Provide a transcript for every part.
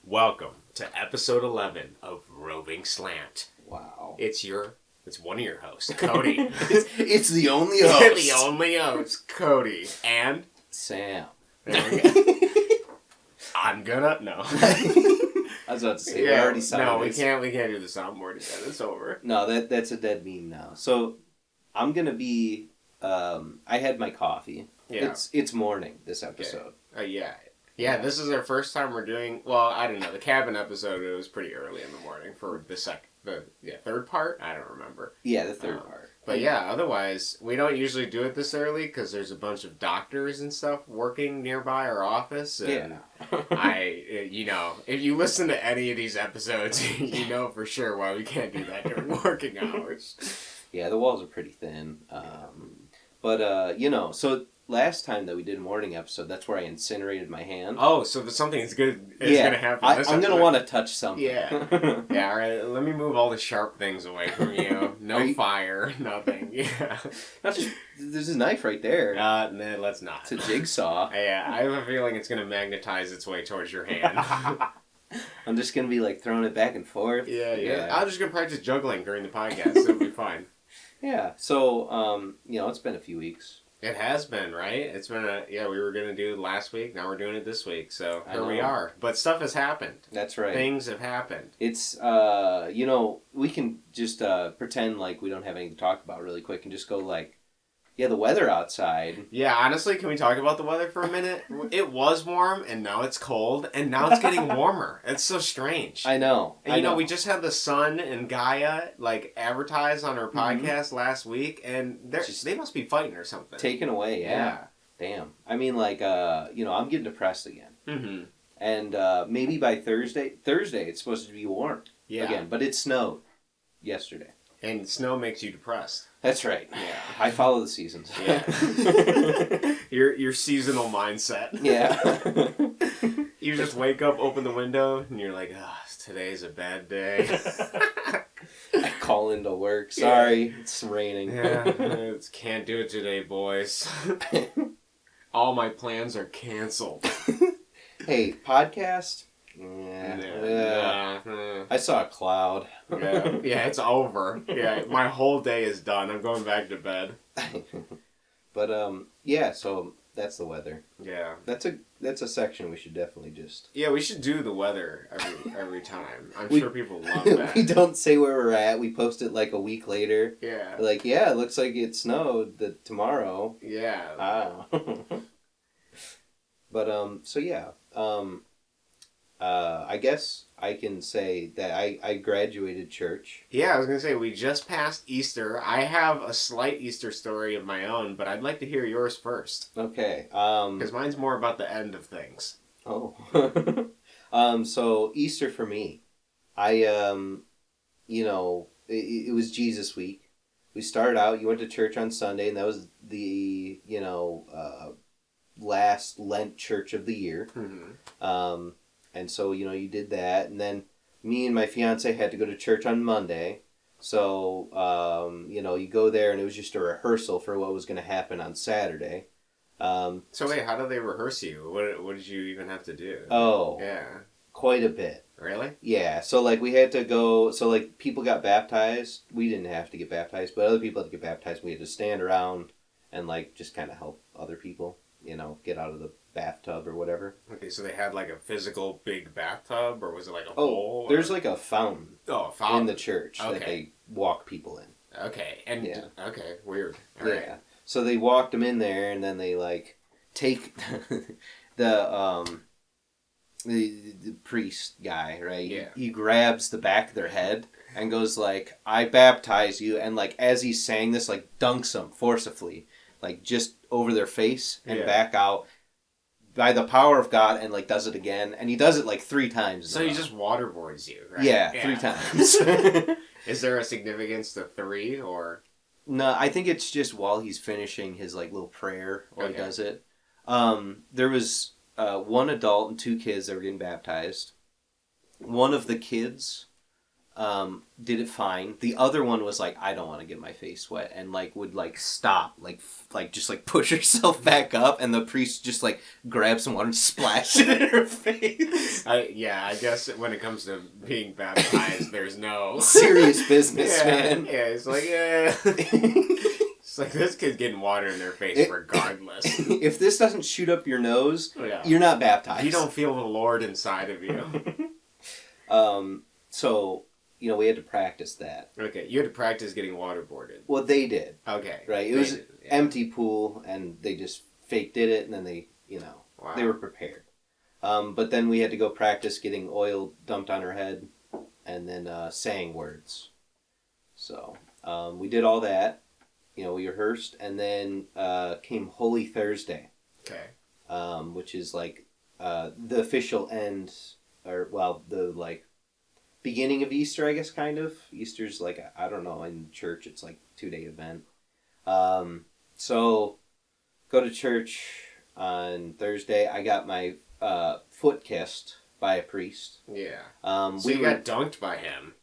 Welcome to episode 11 of Roving Slant. Wow. It's one of your hosts, Cody. It's the only host. The only host, Cody. And Sam. there we go. No. I was about to say, we already signed No, we this. can't do the soundboard again. It's over. No, that's a dead meme now. So, I'm gonna be, I had my coffee. Yeah. It's morning, this episode. Yeah. Yeah, this is our first time we're doing, well, I don't know, the cabin episode, it was pretty early in the morning for the third part? I don't remember. Yeah, the third part. But yeah, otherwise, we don't usually do it this early because there's a bunch of doctors and stuff working nearby our office. And if you listen to any of these episodes, you know for sure why we can't do that during working hours. Yeah, the walls are pretty thin. So last time that we did a morning episode, that's where I incinerated my hand. Oh, so something is good is going to happen. I'm going to want to touch something. Yeah. Yeah, all right. Let me move all the sharp things away from you. No fire, nothing. Yeah. There's a knife right there. Nah, let's not. It's a jigsaw. Yeah, I have a feeling it's going to magnetize its way towards your hand. I'm just going to be like throwing it back and forth. Yeah. I'm just going to practice juggling during the podcast. It'll be fine. Yeah. So, it's been a few weeks. It has been, right? It's been we were going to do it last week, now we're doing it this week, so here we are. But stuff has happened. That's right. Things have happened. It's, we can just pretend like we don't have anything to talk about really quick and just go like, the weather outside. Yeah, honestly, can we talk about the weather for a minute? It was warm, and now it's cold, and now it's getting warmer. It's so strange. I know. And, we just had the Sun and Gaia, advertise on our podcast last week, and they must be fighting or something. Taken away, yeah. Damn. I mean, I'm getting depressed again. Mm-hmm. And maybe by Thursday, it's supposed to be warm again, but it snowed yesterday. And snow makes you depressed. That's right. Yeah. I follow the seasons. Yeah. your seasonal mindset. Yeah. You just wake up, open the window, and you're like, today's a bad day. I call into work. Sorry, it's raining. Yeah. Can't do it today, boys. All my plans are canceled. Hey, podcast? Yeah. I saw a cloud. Yeah, it's over. Yeah, my whole day is done. I'm going back to bed. But so that's the weather. Yeah. That's a section we should definitely just. Yeah, we should do the weather every time. I'm sure people love that. We don't say where we're at. We post it like a week later. Yeah. Like, it looks like it snowed tomorrow. Yeah. But I guess I can say that I graduated church. Yeah, I was going to say, we just passed Easter. I have a slight Easter story of my own, but I'd like to hear yours first. Okay. Because mine's more about the end of things. Oh. So Easter for me, it was Jesus week. We started out, you went to church on Sunday, and that was the, last Lent church of the year. Mm-hmm. And so, you did that. And then me and my fiance had to go to church on Monday. So, you go there and it was just a rehearsal for what was going to happen on Saturday. So wait, how did they rehearse you? What did you even have to do? Oh. Yeah. Quite a bit. Really? Yeah. So, we had to go... So, people got baptized. We didn't have to get baptized, but other people had to get baptized. We had to stand around and, just kind of help other people, get out of the bathtub or whatever. Okay, so they had a physical big bathtub, or was it a bowl? bowl? There's a fountain. Oh, a fountain in the church that they walk people in. Okay, and okay, weird. All yeah. Right. So they walked them in there, and then they take the priest guy, right? Yeah. He grabs the back of their head and goes "I baptize you," and as he's saying this, dunks them forcibly, just over their face and back out. By the power of God, and does it again, and he does it 3 times. So he just waterboards you, right? Yeah, 3 times. Is there a significance to 3 or? No, I think it's just while he's finishing his little prayer while he does it. There was 1 adult and 2 kids that were getting baptized. One of the kids did it fine. The other one was like, I don't want to get my face wet, and like would like stop, like just like push herself back up, and the priest just like grabs some water and splashed it in her face. I guess when it comes to being baptized, there's no serious business, man. Yeah, it's like it's like this kid's getting water in their face regardless. If this doesn't shoot up your nose, you're not baptized. You don't feel the Lord inside of you. So, we had to practice that. Okay, you had to practice getting waterboarded. Well, they did. Okay. Right, it was empty pool, and they just fake did it, and then they, wow. They were prepared. But then we had to go practice getting oil dumped on her head, and then saying words. So, we did all that. We rehearsed, and then came Holy Thursday. Okay. Which is like the official end, the like beginning of Easter, I guess, kind of. Easter's like, I don't know, in church it's like 2-day event. So go to church on Thursday. I got my foot kissed by a priest. Yeah. So you got dunked by him.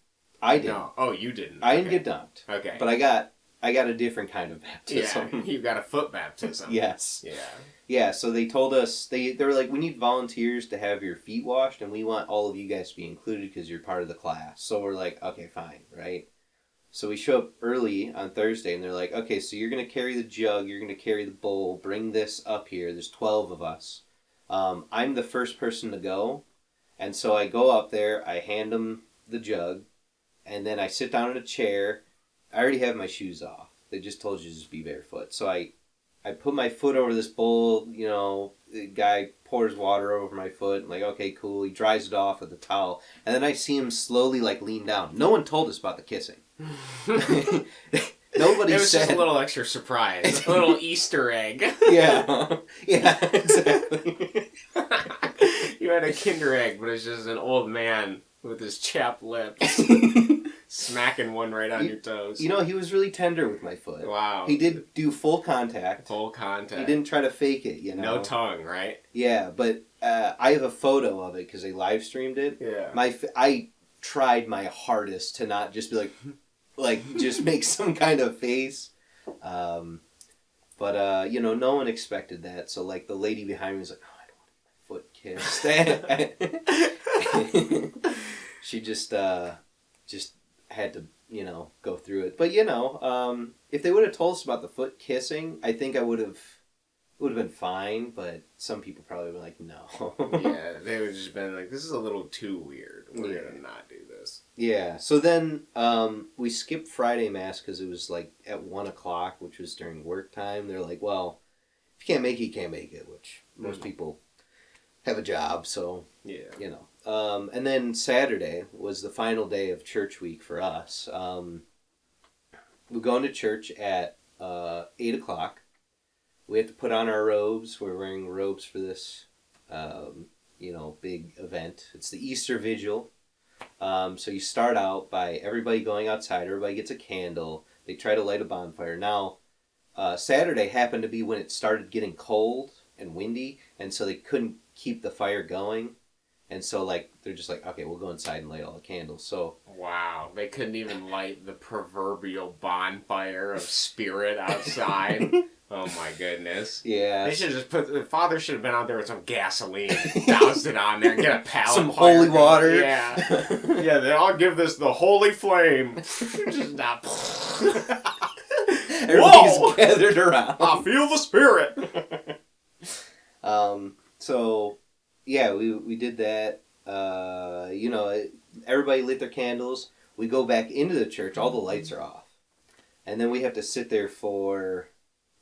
I did. No. Oh, you didn't. I didn't get dunked. Okay. But I got a different kind of baptism. Yeah, you got a foot baptism. Yes. Yeah. Yeah, so they told us, they were like, we need volunteers to have your feet washed, and we want all of you guys to be included because you're part of the class. So we're like, okay, fine, right? So we show up early on Thursday, and they're like, okay, so you're going to carry the jug, you're going to carry the bowl, bring this up here. There's 12 of us. I'm the first person to go, and so I go up there, I hand them the jug, and then I sit down in a chair. I already have my shoes off. They just told you to just be barefoot. So I put my foot over this bowl, the guy pours water over my foot. I'm like, okay, cool. He dries it off with a towel. And then I see him slowly, lean down. No one told us about the kissing. Nobody said. It was just a little extra surprise. A little Easter egg. Yeah. Yeah, exactly. You had a Kinder Egg, but it's just an old man with his chapped lips. Smacking one right on your toes. He was really tender with my foot. Wow. He did do full contact. Full contact. He didn't try to fake it, No tongue, right? Yeah, but I have a photo of it because they live streamed it. Yeah. I tried my hardest to not just be like just make some kind of face. But no one expected that. So the lady behind me was like, oh, I don't want my foot kissed. She just had to, go through it. But, if they would have told us about the foot kissing, I think it would have been fine, but some people probably would have been like, no. Yeah, they would have just been like, this is a little too weird. We're going to not do this. Yeah, so then we skipped Friday Mass because it was at 1 o'clock, which was during work time. They're like, well, if you can't make it, you can't make it, which most people have a job, so, and then Saturday was the final day of church week for us. We're going to church at 8 o'clock. We have to put on our robes. We're wearing robes for this, big event. It's the Easter Vigil. So you start out by everybody going outside. Everybody gets a candle. They try to light a bonfire. Now, Saturday happened to be when it started getting cold and windy, and so they couldn't keep the fire going. And so, they're just like, okay, we'll go inside and light all the candles. So wow, they couldn't even light the proverbial bonfire of spirit outside. Oh my goodness. Yeah. They should just the father should have been out there with some gasoline, doused it on there, and get a pallet. Some holy water. Yeah. Yeah, then I'll give this the holy flame. Just not. Everybody's gathered around. I feel the spirit. So, yeah, we did that. Everybody lit their candles. We go back into the church. All the lights are off. And then we have to sit there for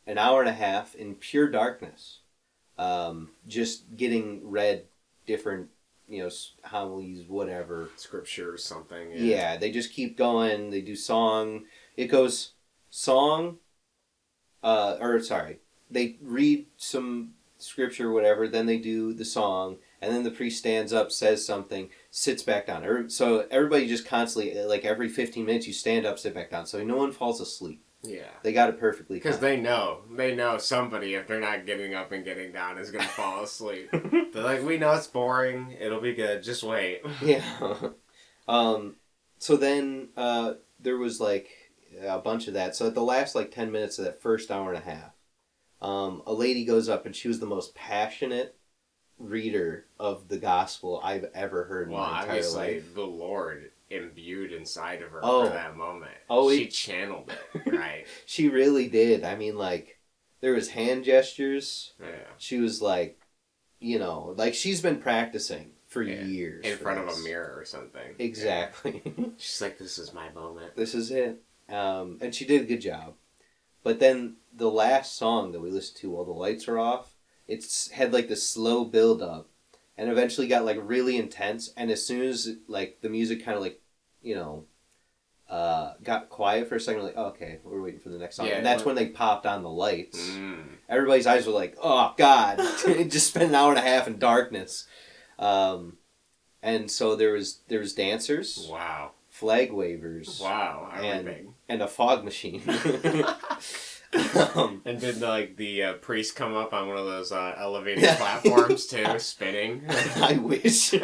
an hour and a half in pure darkness. Just getting read different, homilies, whatever. Scripture or something. Yeah, they just keep going. They do song. It goes song, they read some scripture or whatever, then they do the song, and then the priest stands up, says something, sits back down. So everybody just constantly, every 15 minutes, you stand up, sit back down, so no one falls asleep. Yeah. They got it perfectly. Because they know somebody, if they're not getting up and getting down, is going to fall asleep. They're like, we know it's boring, it'll be good, just wait. Yeah. So then there was like a bunch of that. So at the last like 10 minutes of that first hour and a half, a lady goes up and she was the most passionate reader of the gospel I've ever heard in my entire life. The Lord imbued inside of her Oh. for that moment. Oh, she channeled it, right? She really did. I mean, like, there was hand gestures. Yeah. She was like, you know, like she's been practicing for years. In front of a mirror or something. Exactly. Yeah. She's like, this is my moment. This is it. And she did a good job. But then the last song that we listened to while the lights were off, it's had like this slow build up and eventually got like really intense. And as soon as like the music kind of like, you know, got quiet for a second, like, oh, okay, we're waiting for the next song. And that's when they popped on the lights. Everybody's eyes were like, oh, God. Just spent an hour and a half in darkness. And so there was dancers. Wow. Flag wavers. Wow. Everything. And a fog machine. And did the priest come up on one of those elevated platforms too, spinning? I wish.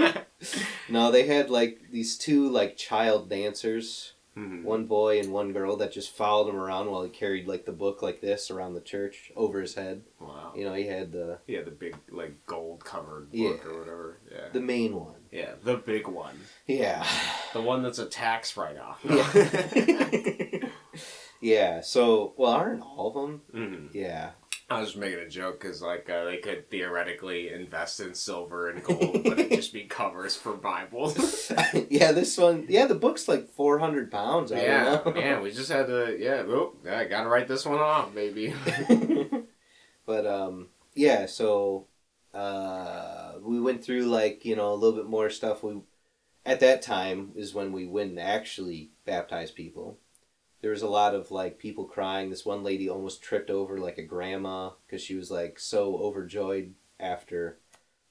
No, they had like these two like child dancers, one boy and one girl that just followed him around while he carried like the book like this around the church over his head. Wow. You know, he had the big like gold covered book or whatever. Yeah. The main one. Yeah, the big one. Yeah. The one that's a tax write-off. Yeah. Yeah, so, well, aren't all of them? Mm-hmm. Yeah. I was just making a joke because, they could theoretically invest in silver and gold, but it'd just be covers for Bibles. Yeah, this one, the book's like 400 pounds. Yeah, we just had to, I gotta write this one off, baby. But, so, we went through, like, you know, a little bit more stuff. At that time is when we went and actually baptized people. There was a lot of, like, people crying. This one lady almost tripped over, like, a grandma because she was, like, so overjoyed after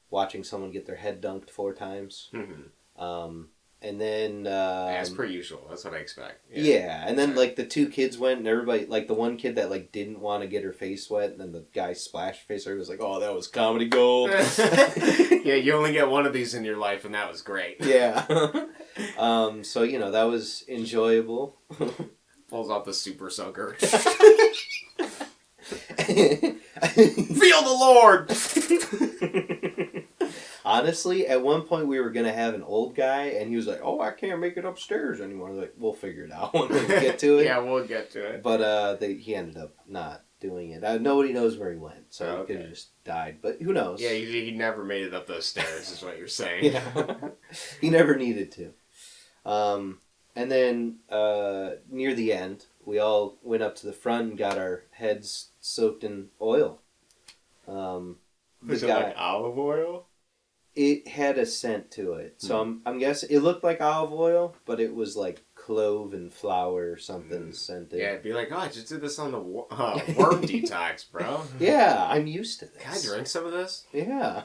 watching someone get their head dunked 4 times. Mm-hmm. And then... as per usual. That's what I expect. Yeah. And then, like, the 2 kids went and everybody... Like, the one kid that, like, didn't want to get her face wet and then the guy splashed her face. Everybody was like, oh, that was comedy gold. Yeah, you only get one of these in your life and that was great. Yeah. So, you know, that was enjoyable. Pulls off the super soaker. Feel the Lord! Honestly, at one point we were going to have an old guy, and he was like, oh, I can't make it upstairs anymore. I was like, we'll figure it out when we get to it. Yeah, we'll get to it. But he ended up not doing it. Nobody knows where he went, so he could have just died. But who knows? Yeah, he never made it up those stairs, is what you're saying. Yeah. He never needed to. And then near the end, we all went up to the front and got our heads soaked in oil. Was it like olive oil? It had a scent to it. So I'm guessing it looked like olive oil, but it was like clove and flour or something scented. Yeah, it'd be like, oh, I just did this on the worm detox, bro. Yeah, I'm used to this. Can I drink some of this? Yeah.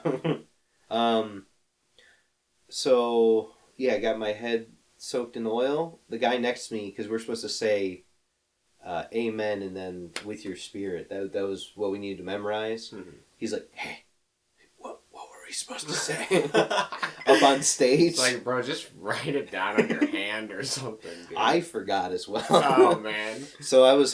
So, yeah, I got my head soaked in oil. The guy next to me, because we're supposed to say amen and then with your spirit. That was what we needed to memorize. Mm-hmm. He's like, hey, what were we supposed to say? Up on stage. It's like, bro, just write it down on your hand or something, dude. I forgot as well. Oh, man. So I was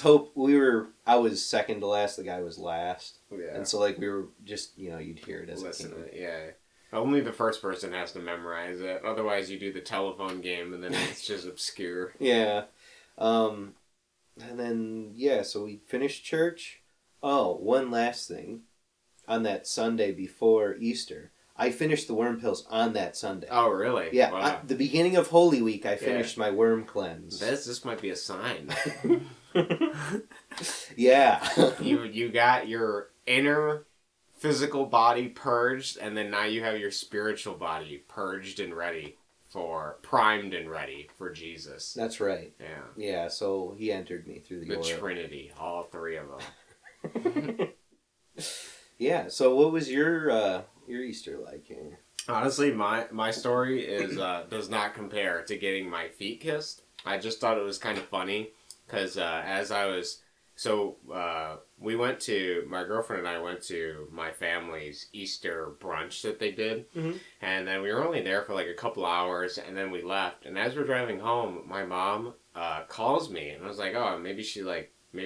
second to last, the guy was last. Yeah. And so, like, we were just, you know, you'd hear it as it came. Yeah. Only the first person has to memorize it. Otherwise, you do the telephone game, and then it's just obscure. Yeah. And then, so we finished church. Oh, one last thing. On that Sunday before Easter, I finished the worm pills on that Sunday. Oh, really? Yeah. Wow. The beginning of Holy Week, I finished my worm cleanse. This might be a sign. Yeah. You got your inner physical body purged, and then now you have your spiritual body purged and primed and ready for Jesus. That's right. Yeah. Yeah, so he entered me through the oil. Trinity, all 3 of them. Yeah, so what was your Easter like here? Honestly, my story is does not compare to getting my feet kissed. I just thought it was kind of funny, because as I was So my girlfriend and I went to my family's Easter brunch that they did. Mm-hmm. And then we were only there for like a couple hours, and then we left. And as we're driving home, my mom calls me, and I was like, oh, maybe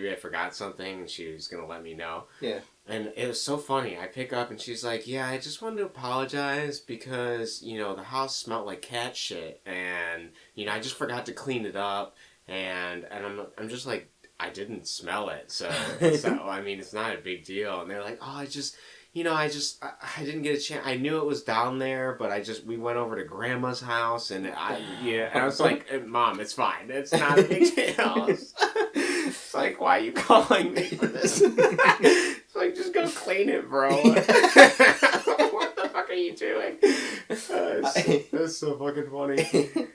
I forgot something, and she was going to let me know. Yeah. And it was so funny. I pick up, and she's like, yeah, I just wanted to apologize because, the house smelled like cat shit, and, I just forgot to clean it up, and I'm just like, I didn't smell it, so I mean, it's not a big deal. And they're like, oh, I didn't get a chance. I knew it was down there, but we went over to Grandma's house, and and I was like, Mom, it's fine. It's not a big deal. It's like, why are you calling me for this? It's like, just go clean it, bro. What the fuck are you doing? That's so fucking funny.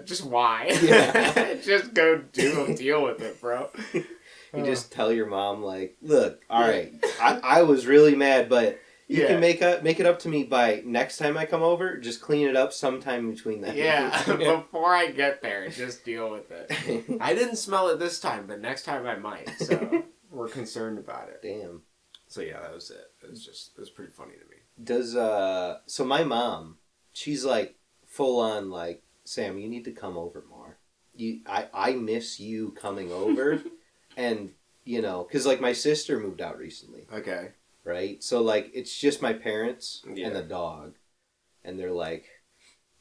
Just why? Yeah. Just go deal with it, bro. You just tell your mom, like, look, all right, I was really mad, but you can make it up to me by next time I come over. Just clean it up sometime between that. Yeah, before I get there, just deal with it. I didn't smell it this time, but next time I might. So we're concerned about it. Damn. So yeah, that was it. It was pretty funny to me. So my mom, she's like full on like, Sam, you need to come over more. I miss you coming over. And, because, like, my sister moved out recently. Okay. Right? So, like, it's just my parents and the dog. And they're like,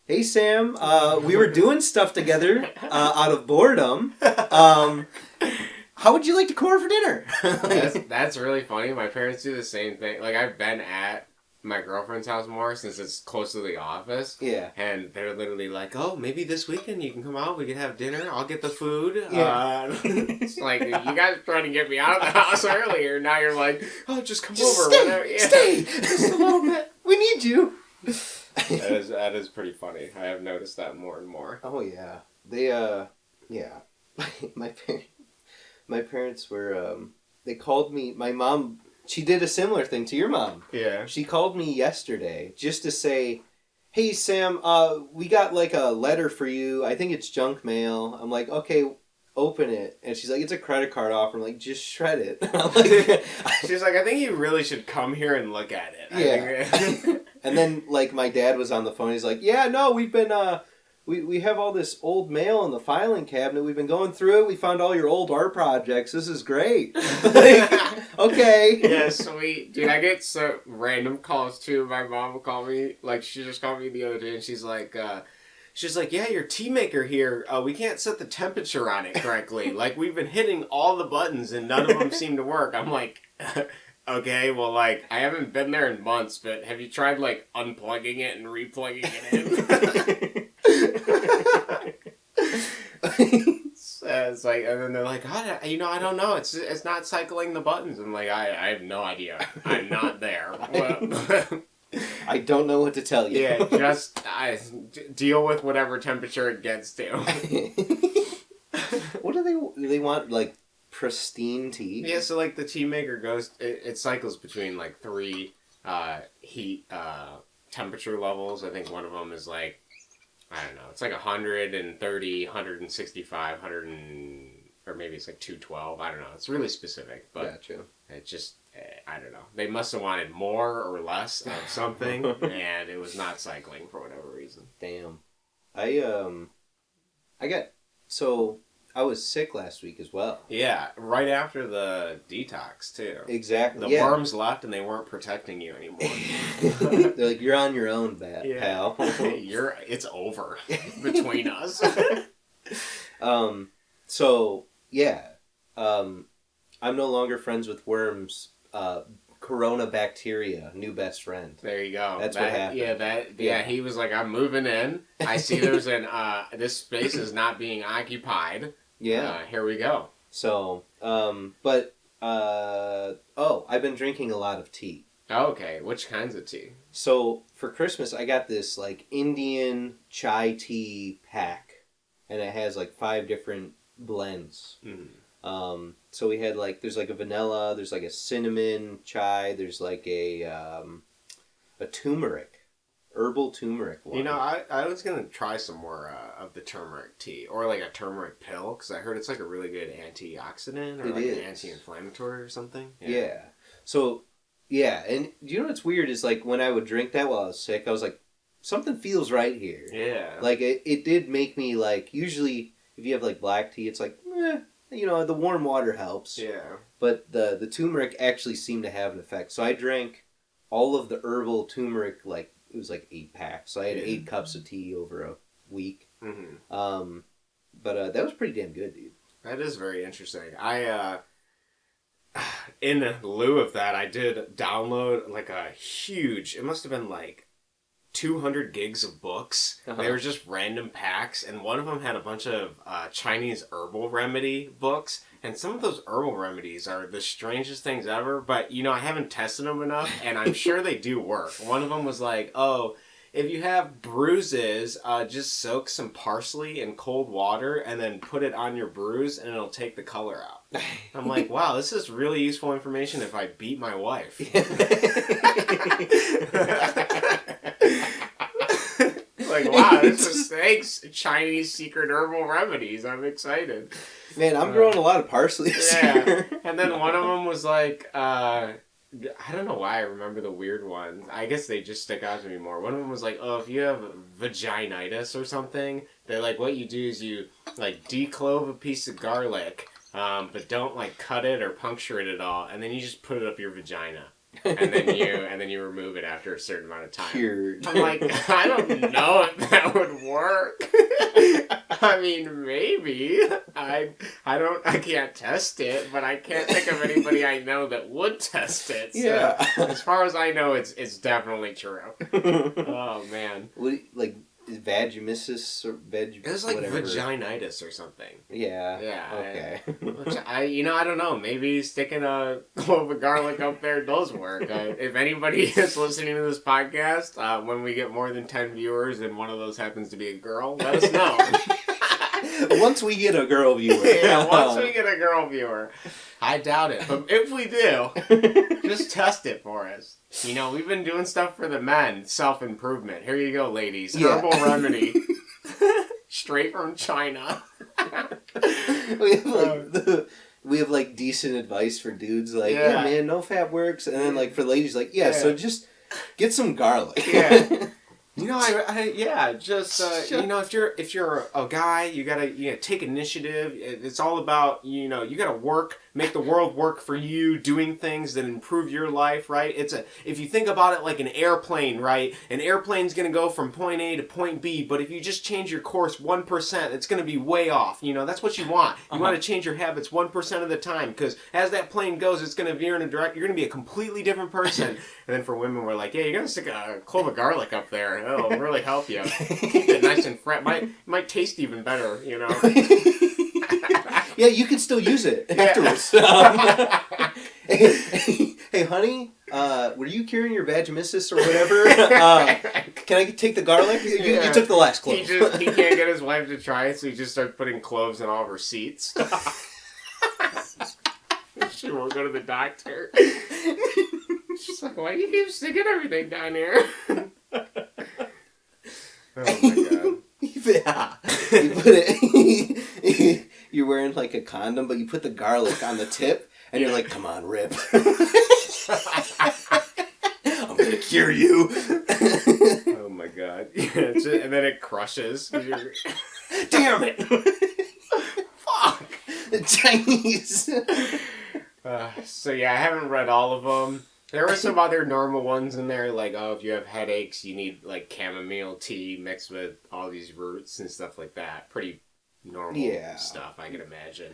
hey, Sam, we were doing stuff together out of boredom. How would you like to come over for dinner? That's really funny. My parents do the same thing. Like, I've been at my girlfriend's house more since it's close to the office. Yeah. And they're literally like, oh, maybe this weekend you can come out. We can have dinner. I'll get the food. Yeah. It's like, you guys were trying to get me out of the house earlier. Now you're like, oh, just come over. Stay, whatever. Yeah. Stay. Just a little bit. We need you. That is pretty funny. I have noticed that more and more. Oh, yeah. They, yeah. My parents were, they called me, my mom... She did a similar thing to your mom. Yeah. She called me yesterday just to say, hey, Sam, we got, like, a letter for you. I think it's junk mail. I'm like, okay, open it. And she's like, it's a credit card offer. I'm like, just shred it. I'm like, she's like, I think you really should come here and look at it. Yeah. And then, like, my dad was on the phone. He's like, yeah, no, we've been... We have all this old mail in the filing cabinet. We've been going through it. We found all your old art projects. This is great. Like, okay. Yeah, sweet. Dude, I get so random calls too. My mom will call me. Like, she just called me the other day and she's like, yeah, your tea maker here, we can't set the temperature on it correctly. Like, we've been hitting all the buttons and none of them seem to work. I'm like... Okay, well, like, I haven't been there in months, but have you tried, like, unplugging it and replugging it in? It's like, and then they're like, I don't know, it's not cycling the buttons. I'm like, I have no idea. I'm not there. I don't know what to tell you. Yeah, just deal with whatever temperature it gets to. What do they want, like, pristine tea? Yeah, so like the tea maker goes, it cycles between like 3 heat temperature levels. I think one of them is like, I don't know, it's like 130, 165, or maybe it's like 212. I don't know. It's really specific, but gotcha. It just, I don't know. They must have wanted more or less of something, and it was not cycling for whatever reason. Damn. I was sick last week as well. Yeah, right after the detox, too. Exactly. The worms left and they weren't protecting you anymore. They're like, you're on your own, pal. It's over between us. So, yeah. I'm no longer friends with worms. Corona bacteria, new best friend. There you go. That's what happened. Yeah, he was like, I'm moving in. I see there's this space is not being occupied. Yeah. Here we go. So, I've been drinking a lot of tea. Okay, which kinds of tea? So, for Christmas, I got this, like, Indian chai tea pack. And it has, like, 5 different blends. Mm. So we had, like, there's, like, a vanilla, there's, like, a cinnamon chai, there's, like, a turmeric herbal turmeric one. You know, I was gonna try some more of the turmeric tea or like a turmeric pill because I heard it's like a really good antioxidant or like an anti-inflammatory or something. Yeah. So, yeah, and you know what's weird is like when I would drink that while I was sick, I was like, something feels right here. Yeah. Like it did make me like, usually if you have like black tea, it's like, you know, the warm water helps. Yeah. But the turmeric actually seemed to have an effect. So I drank all of the herbal turmeric, like, it was like 8 packs. So I had 8 cups of tea over a week. Mm-hmm. But that was pretty damn good, dude. That is very interesting. In lieu of that, I did download like a huge, it must have been like 200 gigs of books. They were just random packs, and one of them had a bunch of Chinese herbal remedy books. And some of those herbal remedies are the strangest things ever, but you know, I haven't tested them enough, and I'm sure they do work. One of them was like, oh, if you have bruises, just soak some parsley in cold water and then put it on your bruise, and it'll take the color out. I'm like, wow, this is really useful information if I beat my wife. Like, wow, this is thanks Chinese secret herbal remedies. I'm excited. Man, I'm growing a lot of parsley this year. And then one of them was like, I don't know why I remember the weird ones. I guess they just stick out to me more. One of them was like, oh, if you have vaginitis or something, they're like, what you do is you like declove a piece of garlic, but don't like cut it or puncture it at all, and then you just put it up your vagina. and then you remove it after a certain amount of time. Cured. I'm like, I don't know if that would work. I mean, maybe. I can't test it, but I can't think of anybody I know that would test it. So Yeah. as far as I know, it's definitely true. Oh man. Like vaginismus or It was like whatever. vaginitis or something. Yeah. Yeah. Okay. I don't know. Maybe sticking a clove of garlic up there does work. If anybody is listening to this podcast, when we get more than 10 viewers and one of those happens to be a girl, let us know. Once we get a girl viewer. Yeah, once we get a girl viewer. I doubt it. But if we do, just test it for us. You know, we've been doing stuff for the men. Self-improvement. Here you go, ladies. Herbal remedy. Straight from China. We have like decent advice for dudes. Like, yeah man, no fat works. And then like for ladies, like, so just get some garlic. Yeah. You know, you know, if you're a guy, you gotta take initiative. It's all about, you know, you gotta make the world work for you, doing things that improve your life, right? If you think about it like an airplane, right? An airplane's gonna go from point A to point B, but if you just change your course 1%, it's gonna be way off. You know, that's what you want. You want to change your habits 1% of the time, because as that plane goes, it's gonna veer in a direction. You're gonna be a completely different person. And then for women, we're like, yeah, you're gonna stick a clove of garlic up there. It'll really help you. Keep it nice and fresh. Might taste even better, you know. Yeah, you can still use it afterwards. Hey, honey, were you curing your vaginismus or whatever? Can I take the garlic? You took the last clove. He can't get his wife to try it, so he just starts putting cloves in all of her seats. She won't go to the doctor. She's like, why do you keep sticking everything down here? Oh my god. Yeah. You put it, you're wearing like a condom, but you put the garlic on the tip, and you're like, come on, rip. I'm gonna cure you. Oh my god. And then it crushes. Damn it. Fuck. The Chinese. So yeah, I haven't read all of them. There were some other normal ones in there, like, oh, if you have headaches, you need, like, chamomile tea mixed with all these roots and stuff like that. Pretty normal stuff, I can imagine.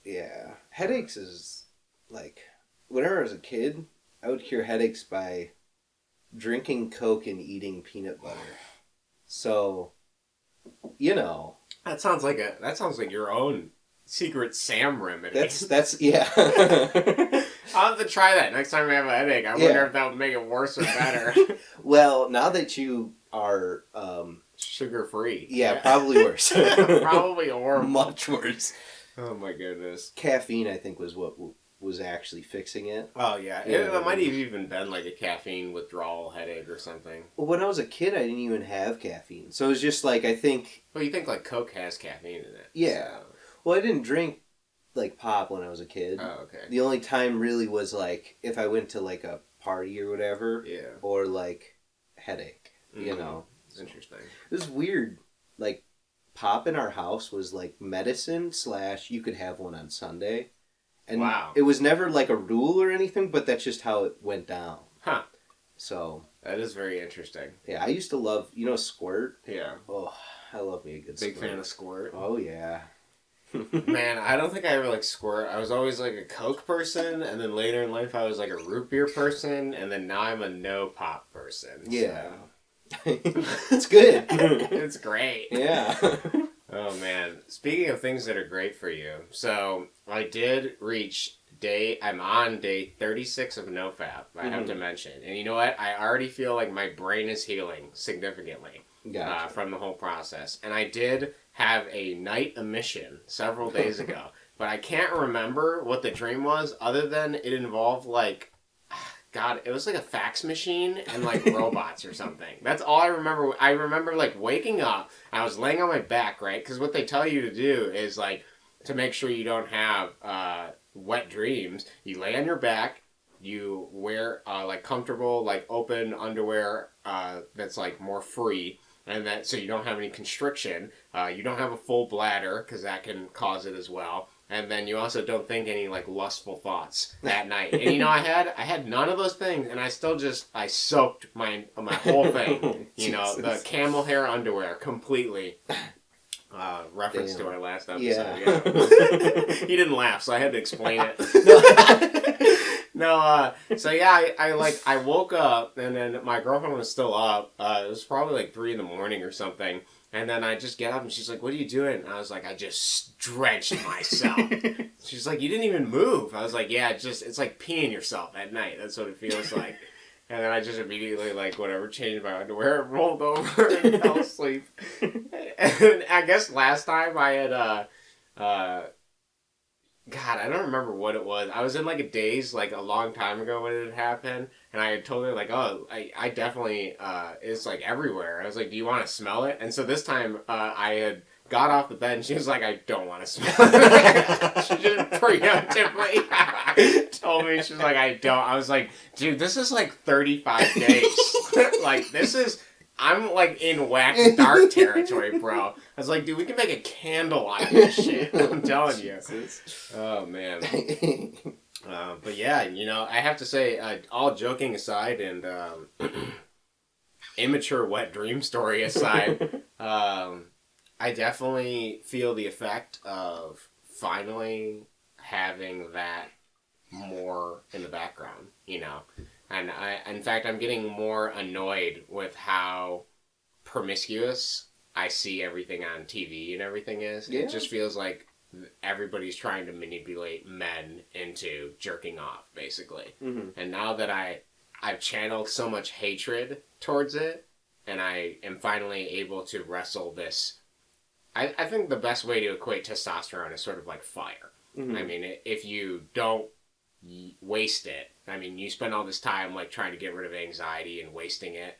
Yeah. Headaches is, like, whenever I was a kid, I would cure headaches by drinking Coke and eating peanut butter. So, you know. That sounds like your own secret Sam remedy. That's yeah. I'll have to try that next time I have a headache. I wonder if that would make it worse or better. Well, now that you are sugar-free. Yeah, probably worse. Probably horrible. Much worse. Oh my goodness. Caffeine, I think, was what was actually fixing it. Oh, yeah. It might have even been like a caffeine withdrawal headache or something. Well, when I was a kid, I didn't even have caffeine. So it was just like, I think... Well, you think like Coke has caffeine in it. Yeah. So. Well, I didn't drink like pop when I was a kid. Oh, okay. The only time really was like if I went to like a party or whatever. Yeah. Or like headache, you know. Interesting. It was weird. Like pop in our house was like medicine / you could have one on Sunday. And wow. It was never like a rule or anything, but that's just how it went down. Huh. So. That is very interesting. Yeah, I used to love, Squirt? Yeah. Oh, I love me a good Squirt. Big fan of Squirt. Oh, yeah. Man, I don't think I ever liked Squirt. I was always like a Coke person, and then later in life I was like a root beer person, and then now I'm a no pop person. Yeah. So. It's good. It's great. Yeah. Oh, man. Speaking of things that are great for you, so I did reach I'm on day 36 of NoFap, I have to mention. And you know what? I already feel like my brain is healing significantly from the whole process. And I did have a night emission several days ago, but I can't remember what the dream was other than it involved like, God, it was like a fax machine and like robots or something. That's all I remember. I remember like waking up, I was laying on my back, right? Because what they tell you to do is like, to make sure you don't have wet dreams, you lay on your back, you wear like comfortable, like open underwear that's like more free, and that so you don't have any constriction. You don't have a full bladder because that can cause it as well. And then you also don't think any like lustful thoughts that night. And I had none of those things, and I still I soaked my whole thing. The camel hair underwear completely. Reference to our last episode. Yeah. He didn't laugh, so I had to explain it. So yeah, I woke up, and then my girlfriend was still up. It was probably like 3 a.m. or something. And then I just get up, and she's like, "What are you doing?" And I was like, "I just drenched myself." She's like, "You didn't even move." I was like, "Yeah, it's like peeing yourself at night. That's what it feels like." And then I just immediately, changed my underwear, rolled over, and fell asleep. And I guess last time I had, God, I don't remember what it was. I was in, like, a daze, like, a long time ago when it had happened. And I had told her, like, oh, I definitely, it's, like, everywhere. I was like, do you want to smell it? And so this time, I had got off the bed, and she was like, I don't want to smell it. She just preemptively told me, she was like, I don't. I was like, dude, this is, like, 35 days. Like, I'm, like, in wax dark territory, bro. I was like, dude, we can make a candle out of this shit. I'm telling you. Oh, man. But yeah, I have to say, all joking aside and immature wet dream story aside, I definitely feel the effect of finally having that more in the background, And in fact, I'm getting more annoyed with how promiscuous I see everything on TV and everything is. Yeah. It just feels like everybody's trying to manipulate men into jerking off, basically. Mm-hmm. And now that I've channeled so much hatred towards it, and I am finally able to wrestle this. I think the best way to equate testosterone is sort of like fire. Mm-hmm. I mean, if you don't waste it, I mean, you spend all this time like trying to get rid of anxiety and wasting it,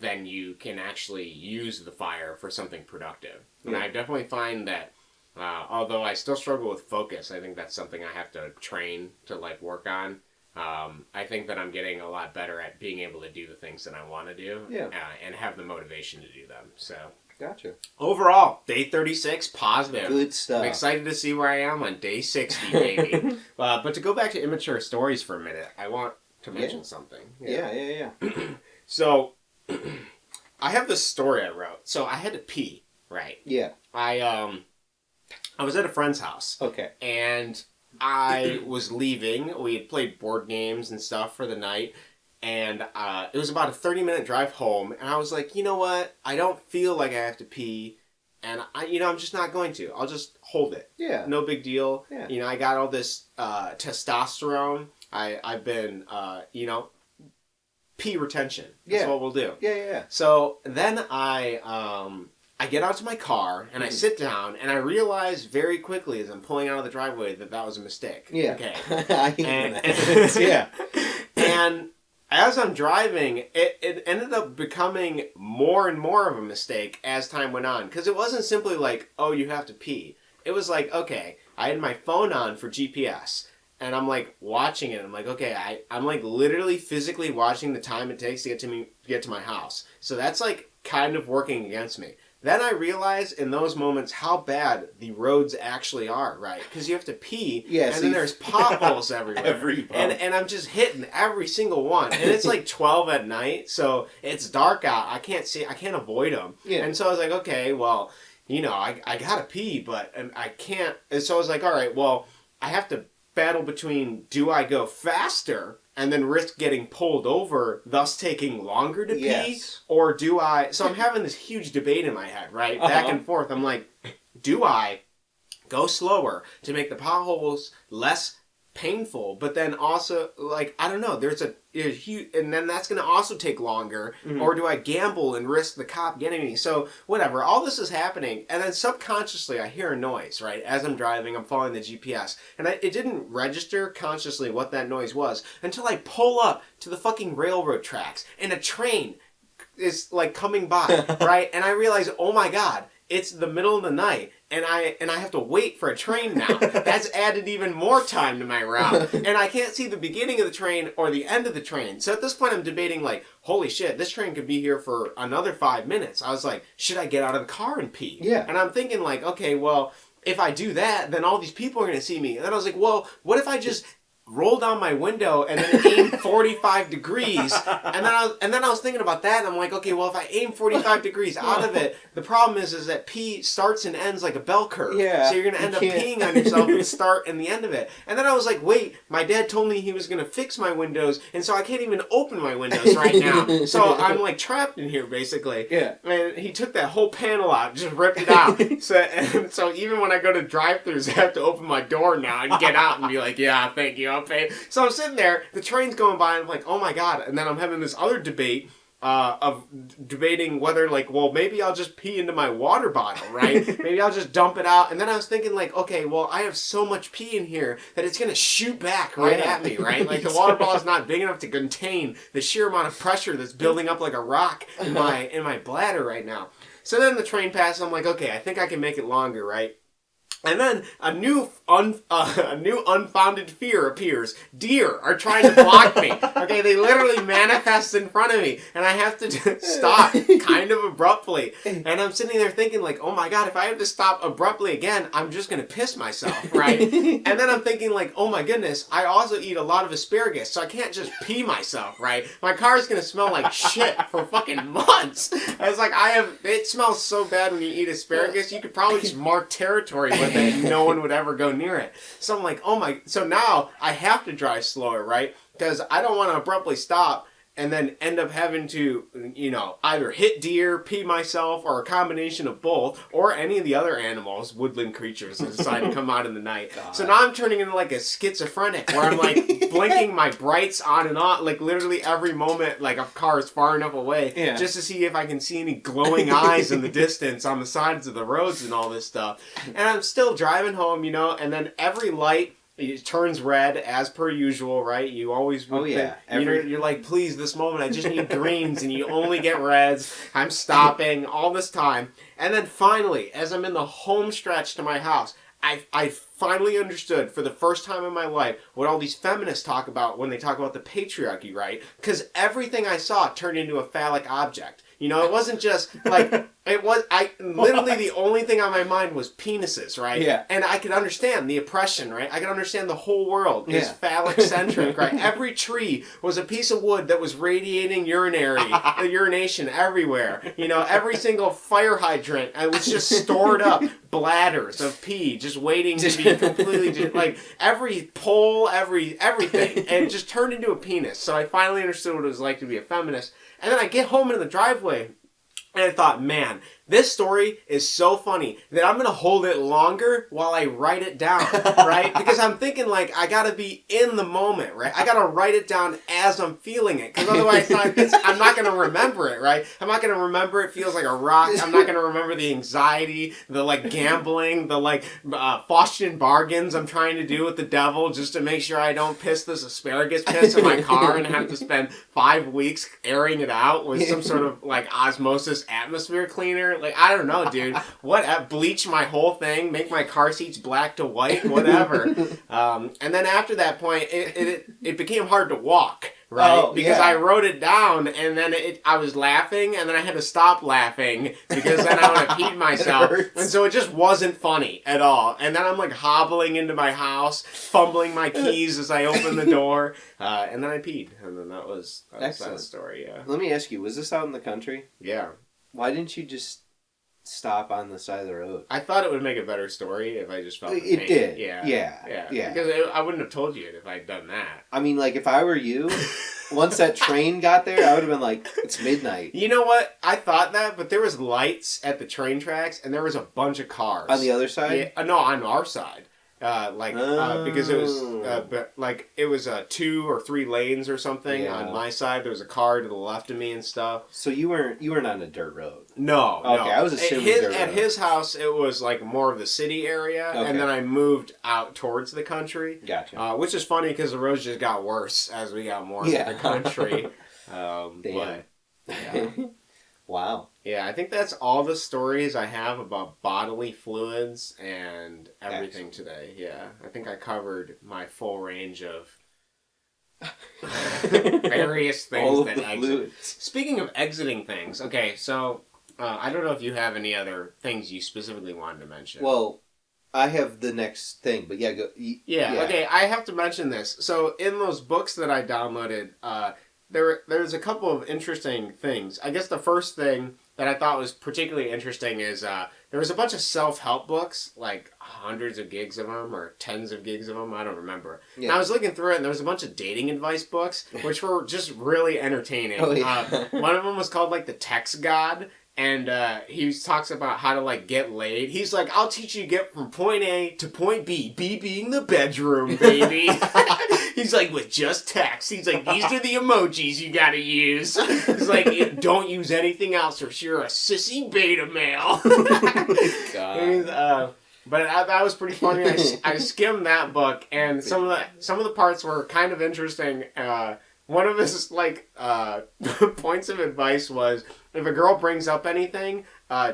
then you can actually use the fire for something productive. Yeah. And I definitely find that, although I still struggle with focus, I think that's something I have to train to like work on. I think that I'm getting a lot better at being able to do the things that I want to do, and have the motivation to do them. So. Gotcha. Overall, day 36, positive. Good stuff. I'm excited to see where I am on day 60, baby. But to go back to immature stories for a minute, I want to mention something. Yeah. So, I have this story I wrote. So, I had to pee, right? Yeah. I was at a friend's house. Okay. And I was leaving. We had played board games and stuff for the night. And it was about a 30-minute drive home, and I was like, you know what? I don't feel like I have to pee, and I'm just not going to. I'll just hold it. Yeah. No big deal. Yeah. I got all this testosterone. I've been, pee retention. That's what we'll do. Yeah. So then I I get out to my car, and I sit down, and I realize very quickly as I'm pulling out of the driveway that was a mistake. Yeah. Okay. Yeah. And as I'm driving, it ended up becoming more and more of a mistake as time went on. Because it wasn't simply like, oh, you have to pee. It was like, okay, I had my phone on for GPS. And I'm like watching it. I'm like, okay, I'm like literally physically watching the time it takes to get to my house. So that's like kind of working against me. Then I realized in those moments how bad the roads actually are, right? Because you have to pee, and then there's potholes everywhere. And I'm just hitting every single one. And it's like 12 at night, so it's dark out. I can't avoid them. Yeah. And so I was like, okay, well, I gotta pee, but I can't. And so I was like, all right, well, I have to battle between, do I go faster and then risk getting pulled over, thus taking longer to pee? Or do I... So I'm having this huge debate in my head, right? Back and forth. I'm like, do I go slower to make the potholes less painful, but then also, like, I don't know, there's a huge... And then that's going to also take longer. Mm-hmm. Or do I gamble and risk the cop getting me? So, whatever. All this is happening. And then subconsciously, I hear a noise, right? As I'm driving, I'm following the GPS. And it didn't register consciously what that noise was until I pull up to the fucking railroad tracks. And a train is, like, coming by, right? And I realize, oh my God, it's the middle of the night. And I have to wait for a train now. That's added even more time to my route. And I can't see the beginning of the train or the end of the train. So at this point I'm debating like, holy shit, this train could be here for another 5 minutes. I was like, should I get out of the car and pee? Yeah. And I'm thinking like, okay, well, if I do that, then all these people are going to see me. And then I was like, well, what if I just roll down my window and then aim 45 degrees, and then I was thinking about that, and I'm like, okay, well, if I aim 45 degrees out of it, the problem is that pee starts and ends like a bell curve. Yeah, so you're gonna end up peeing on yourself at the start and the end of it. And then I was like, wait, my dad told me he was gonna fix my windows, and so I can't even open my windows right now. So I'm like trapped in here basically. Yeah. And he took that whole panel out, just ripped it out. So even when I go to drive-thrus, I have to open my door now and get out and be like, yeah, thank you. So I'm sitting there, the train's going by, and I'm like, oh my God. And then I'm having this other debate of debating whether, like, well, maybe I'll just pee into my water bottle, right? Maybe I'll just dump it out. And then I was thinking, like, okay, well, I have so much pee in here that it's going to shoot back right at me, right? Like, the water bottle is not big enough to contain the sheer amount of pressure that's building up like a rock in my bladder right now. So then the train passes, I'm like, okay, I think I can make it longer, right? And then a new unfounded fear appears. Deer are trying to block me. Okay, they literally manifest in front of me, and I have to stop kind of abruptly. And I'm sitting there thinking, like, oh my God, if I have to stop abruptly again, I'm just gonna piss myself, right? And then I'm thinking, like, oh my goodness, I also eat a lot of asparagus, so I can't just pee myself, right? My car's gonna smell like shit for fucking months. I was like, it smells so bad when you eat asparagus, you could probably just mark territory with it, and no one would ever go near it. So I'm like, so now I have to drive slower, right? Because I don't want to abruptly stop and then end up having to, either hit deer, pee myself, or a combination of both, or any of the other animals, woodland creatures that decide to come out in the night. God. So now I'm turning into like a schizophrenic, where I'm like blinking my brights on and off, like literally every moment, like a car is far enough away, just to see if I can see any glowing eyes in the distance on the sides of the roads and all this stuff. And I'm still driving home, and then every light, it turns red as per usual, right? You always you're like, please, this moment I just need greens, and you only get reds. I'm stopping all this time, and then finally, as I'm in the home stretch to my house, I finally understood for the first time in my life what all these feminists talk about when they talk about the patriarchy, right? Because everything I saw turned into a phallic object. It wasn't just like, literally the only thing on my mind was penises, right? Yeah. And I could understand the oppression, right? I could understand the whole world is phallic-centric, right? Every tree was a piece of wood that was radiating urination everywhere. Every single fire hydrant, it was just stored up bladders of pee just waiting to be completely, like, every pole, everything. And it just turned into a penis. So I finally understood what it was like to be a feminist. And then I get home into the driveway, and I thought, man, this story is so funny that I'm going to hold it longer while I write it down, right? Because I'm thinking, like, I got to be in the moment, right? I got to write it down as I'm feeling it. Because otherwise, I'm not going to remember it, right? I'm not going to remember it feels like a rock. I'm not going to remember the anxiety, the, like, gambling, the, like, Faustian bargains I'm trying to do with the devil just to make sure I don't piss this asparagus piss in my car and have to spend 5 weeks airing it out with some sort of, like, osmosis atmosphere cleaner. Like, I don't know, dude. What? Bleach my whole thing, make my car seats black to white, whatever. And then after that point, it became hard to walk, right? Oh, because yeah. I wrote it down, and then I was laughing, and then I had to stop laughing because then I would have peed myself. And so it just wasn't funny at all. And then I'm like hobbling into my house, fumbling my keys as I open the door, and then I peed. And then that was that story, yeah. Let me ask you, was this out in the country? Yeah. Why didn't you just stop on the side of the road? I thought it would make a better story if I just felt the It pain. did. Yeah. Because I wouldn't have told you it if I'd done that. I mean, like, if I were you, once that train got there, I would have been like, it's midnight. You know what? I thought that, but there was lights at the train tracks, and there was a bunch of cars. On the other side? Yeah, no, on our side. Because it was it was 2 or 3 lanes or something on my side. There was a car to the left of me and stuff. So you weren't on a dirt road. No. Okay, I was assuming dirt road. At his house, it was like more of the city area, and then I moved out towards the country. Gotcha. Which is funny because the roads just got worse as we got more into the country. Damn. But, yeah. Wow. Yeah, I think that's all the stories I have about bodily fluids and everything today. Yeah, I think I covered my full range of various things all that the exit. fluids. Speaking of exiting things, okay, so I don't know if you have any other things you specifically wanted to mention. Well, I have the next thing, but yeah, go. Yeah, okay, I have to mention this. So in those books that I downloaded, there's a couple of interesting things. I guess the first thing that I thought was particularly interesting is there was a bunch of self-help books, like hundreds of gigs of them or tens of gigs of them, I don't remember. Yeah. And I was looking through it, and there was a bunch of dating advice books, which were just really entertaining. Oh, yeah. One of them was called, like, The Text God, and he talks about how to, like, get laid. He's like, I'll teach you to get from point A to point B. B being the bedroom, baby. He's like, with just text. He's like, these are the emojis you gotta use. He's like, don't use anything else or you're a sissy beta male. God. But that was pretty funny. I skimmed that book, and some of the parts were kind of interesting. One of his points of advice was, if a girl brings up anything,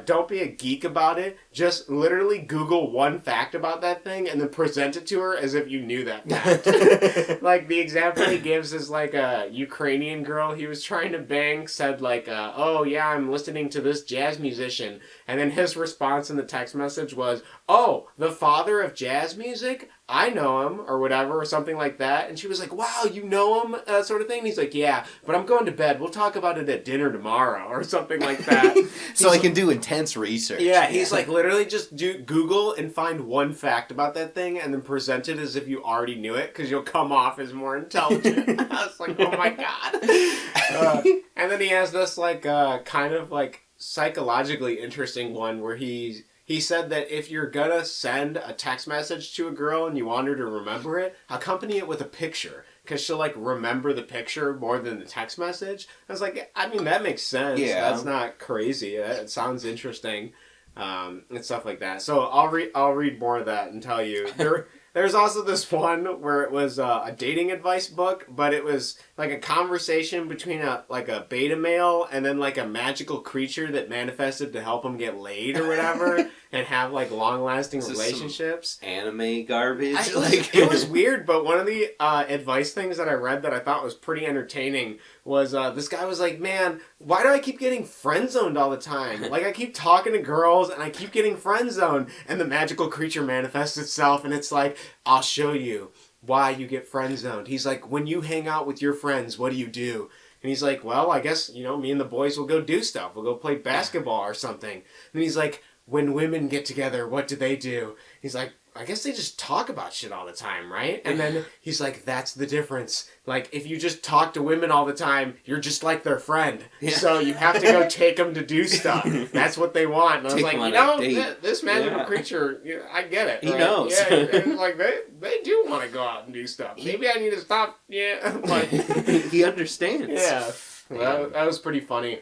don't be a geek about it. Just literally Google one fact about that thing and then present it to her as if you knew that fact. Like, the example he gives is like a Ukrainian girl he was trying to bang said like, oh yeah, I'm listening to this jazz musician. And then his response in the text message was, oh, the father of jazz music? I know him, or whatever, or something like that. And she was like, wow, you know him, sort of thing? And he's like, yeah, but I'm going to bed. We'll talk about it at dinner tomorrow, or something like that. So I can do intense research. Yeah, he's like, literally just do Google and find one fact about that thing, and then present it as if you already knew it, because you'll come off as more intelligent. I was like, oh my god. And then he has this, like, kind of, like, psychologically interesting one where he said that if you're gonna send a text message to a girl and you want her to remember it, accompany it with a picture. Because she'll, like, remember the picture more than the text message. I was like, I mean, that makes sense. Yeah. That's not crazy. It sounds interesting. And stuff like that. So I'll read more of that and tell you. There's also this one where it was a dating advice book, but it was like a conversation between a beta male and then like a magical creature that manifested to help him get laid or whatever and have like long-lasting relationships. Anime garbage. It was weird, but one of the advice things that I read that I thought was pretty entertaining was this guy was like, man, why do I keep getting friend-zoned all the time? Like, I keep talking to girls and I keep getting friend-zoned, and the magical creature manifests itself and it's like, I'll show you why you get friend-zoned. He's like, when you hang out with your friends, what do you do? And he's like, well, I guess, me and the boys will go do stuff. We'll go play basketball or something. And he's like, when women get together, what do? He's like, I guess they just talk about shit all the time, right? And then he's like, that's the difference. Like, if you just talk to women all the time, you're just like their friend. Yeah. So you have to go take them to do stuff. That's what they want. And I was like, this magical creature, I get it. He knows. Yeah, and like, they do want to go out and do stuff. Maybe I need to stop. Yeah. Like, he understands. Yeah. Well, that was pretty funny.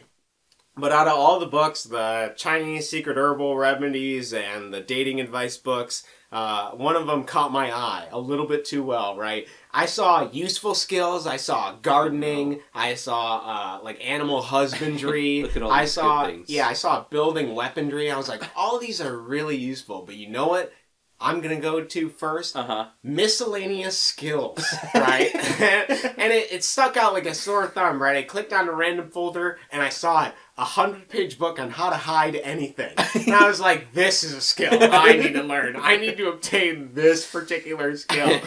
But out of all the books, the Chinese Secret Herbal Remedies and the dating advice books, one of them caught my eye a little bit too well, right? I saw useful skills. I saw gardening. I saw like animal husbandry. Look at all these good things. Yeah, I saw building weaponry. I was like, all these are really useful. But you know what? I'm going to go to first, miscellaneous skills, right? And it stuck out like a sore thumb, right? I clicked on a random folder and I saw it. 100-page book on how to hide anything. And I was like, this is a skill I need to learn. I need to obtain this particular skill.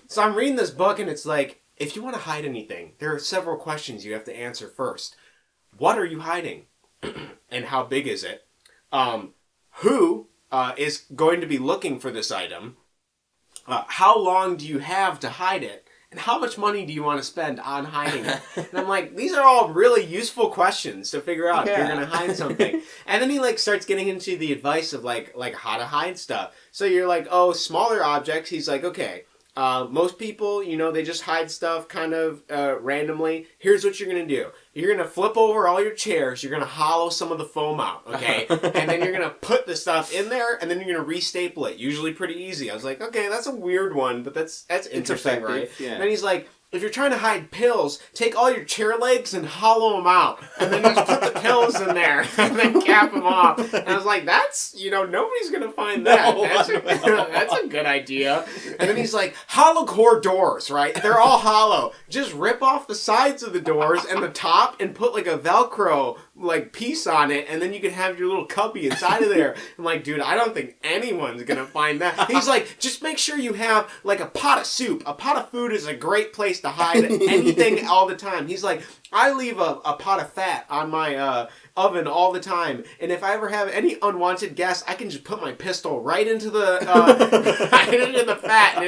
So I'm reading this book and it's like, if you want to hide anything, there are several questions you have to answer first. What are you hiding? And how big is it? Who is going to be looking for this item? How long do you have to hide it? And how much money do you want to spend on hiding it? And I'm like, these are all really useful questions to figure out if you're going to hide something. And then he like starts getting into the advice of like how to hide stuff. So you're like, oh, smaller objects. He's like, okay, most people, they just hide stuff kind of randomly. Here's what you're going to do. You're going to flip over all your chairs. You're going to hollow some of the foam out, okay? And then you're going to put the stuff in there, and then you're going to restaple it. Usually pretty easy. I was like, okay, that's a weird one, but that's interesting, right? Yeah. And then he's like, if you're trying to hide pills, take all your chair legs and hollow them out. And then just put the pills in there and then cap them off. And I was like, that's, nobody's going to find that. That's a good idea. And then he's like, hollow core doors, right? They're all hollow. Just rip off the sides of the doors and the top and put like a Velcro piece on it, and then you can have your little cubby inside of there. I'm like, dude, I don't think anyone's gonna find that. He's like, just make sure you have like a pot of soup. A pot of food is a great place to hide anything all the time. He's like, I leave a pot of fat on my oven all the time, and if I ever have any unwanted guests, I can just put my pistol right into the right into the fat, and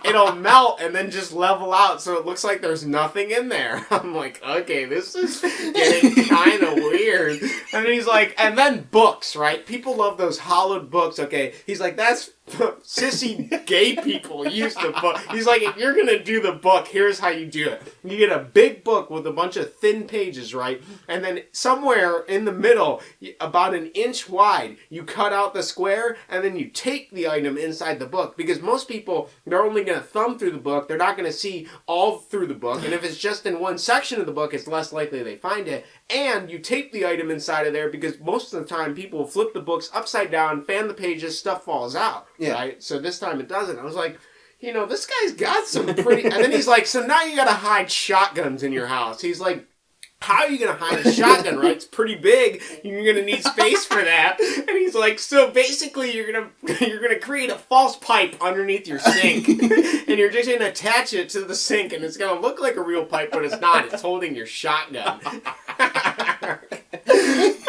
it'll melt and then just level out, so it looks like there's nothing in there. I'm like, okay, this is getting kind of weird. And he's like, and then books, right? People love those hollowed books. Okay, he's like, that's sissy gay people use the book. He's like, if you're gonna do the book, here's how you do it. You get a big book with a bunch of thin pages, right? And then somewhere in the middle, about an inch wide, you cut out the square, and then you take the item inside the book. Because most people, they're only gonna thumb through the book. They're not gonna see all through the book. And if it's just in one section of the book, it's less likely they find it. And you tape the item inside of there, because most of the time people flip the books upside down, fan the pages, stuff falls out. Yeah. Right? So this time it doesn't. I was like, this guy's got some pretty... And then he's like, so now you gotta hide shotguns in your house. He's like, how are you going to hide a shotgun, right? It's pretty big. You're going to need space for that. And he's like, so basically you're going to create a false pipe underneath your sink. And you're just going to attach it to the sink, and it's going to look like a real pipe, but it's not. It's holding your shotgun.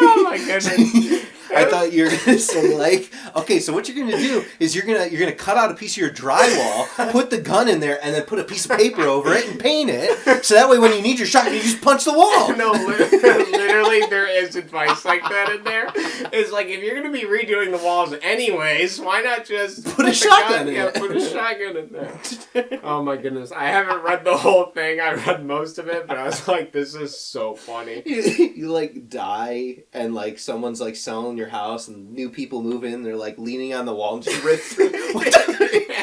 Oh my goodness. I thought you were going to say, okay, so what you're going to do is you're going to cut out a piece of your drywall, put the gun in there, and then put a piece of paper over it and paint it, so that way when you need your shotgun, you just punch the wall. No, literally there is advice like that in there. It's like, if you're going to be redoing the walls anyways, why not just put a shotgun in it? Yeah, put a shotgun in there. Oh my goodness. I haven't read the whole thing. I read most of it, but I was like, this is so funny. You die, and someone's selling your house, and new people move in, they're leaning on the wall and just rip through.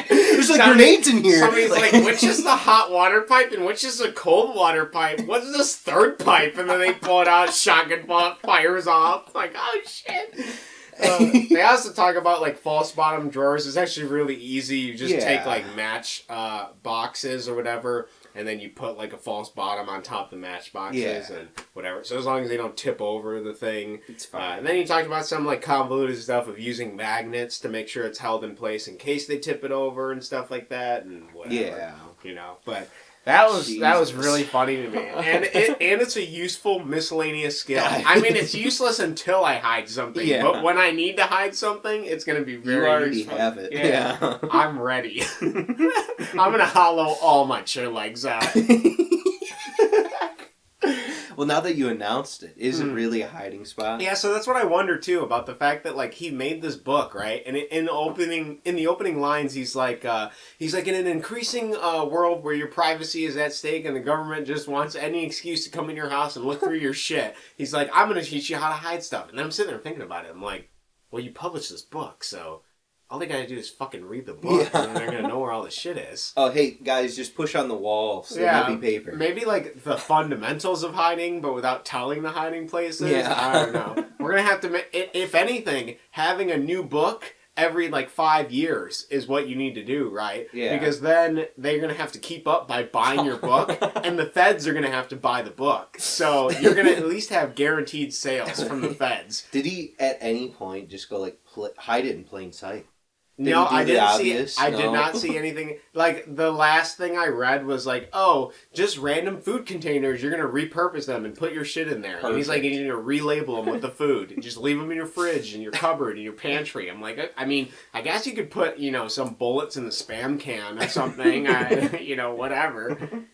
There's grenades in here. Somebody's which is the hot water pipe and which is the cold water pipe? What's this third pipe? And then they pull it out, shotgun fires off. Like, oh shit. They also talk about false bottom drawers. It's actually really easy. You just take match boxes or whatever, and then you put a false bottom on top of the match boxes and whatever. So as long as they don't tip over the thing, it's fine. And then you talked about some convoluted stuff of using magnets to make sure it's held in place in case they tip it over and stuff like that, and whatever. Yeah. But That was Jesus. really funny to me, and it's a useful miscellaneous skill. I mean, it's useless until I hide something, but when I need to hide something, it's gonna be very. You already useful. have it. Yeah. I'm ready. I'm gonna hollow all my chair legs out. Well, now that you announced it, is it really a hiding spot? Yeah, so that's what I wonder too about the fact that like he made this book, right? And in the opening lines, he's like in an increasing world where your privacy is at stake and the government just wants any excuse to come in your house and look through your shit. He's like, I'm gonna teach you how to hide stuff. And then I'm sitting there thinking about it. I'm like, well, you published this book, so all they gotta do is fucking read the book, and they're gonna know where all the shit is. Oh, hey, guys, just push on the wall so there might be paper. Maybe, like, the fundamentals of hiding, but without telling the hiding places? Yeah. I don't know. We're gonna have to, if anything, having a new book every, like, 5 years is what you need to do, right? Yeah. Because then they're gonna have to keep up by buying your book, and the feds are gonna have to buy the book. So you're gonna at least have guaranteed sales from the feds. Did he, at any point, just go, like, hide it in plain sight? No, I didn't see it. I did not see anything. Like, the last thing I read was like, oh, just random food containers. You're going to repurpose them and put your shit in there. Perfect. And he's like, you're going to relabel them with the food. Just leave them in your fridge and your cupboard and your pantry. I'm like, I mean, I guess you could put, some bullets in the Spam can or something. Whatever.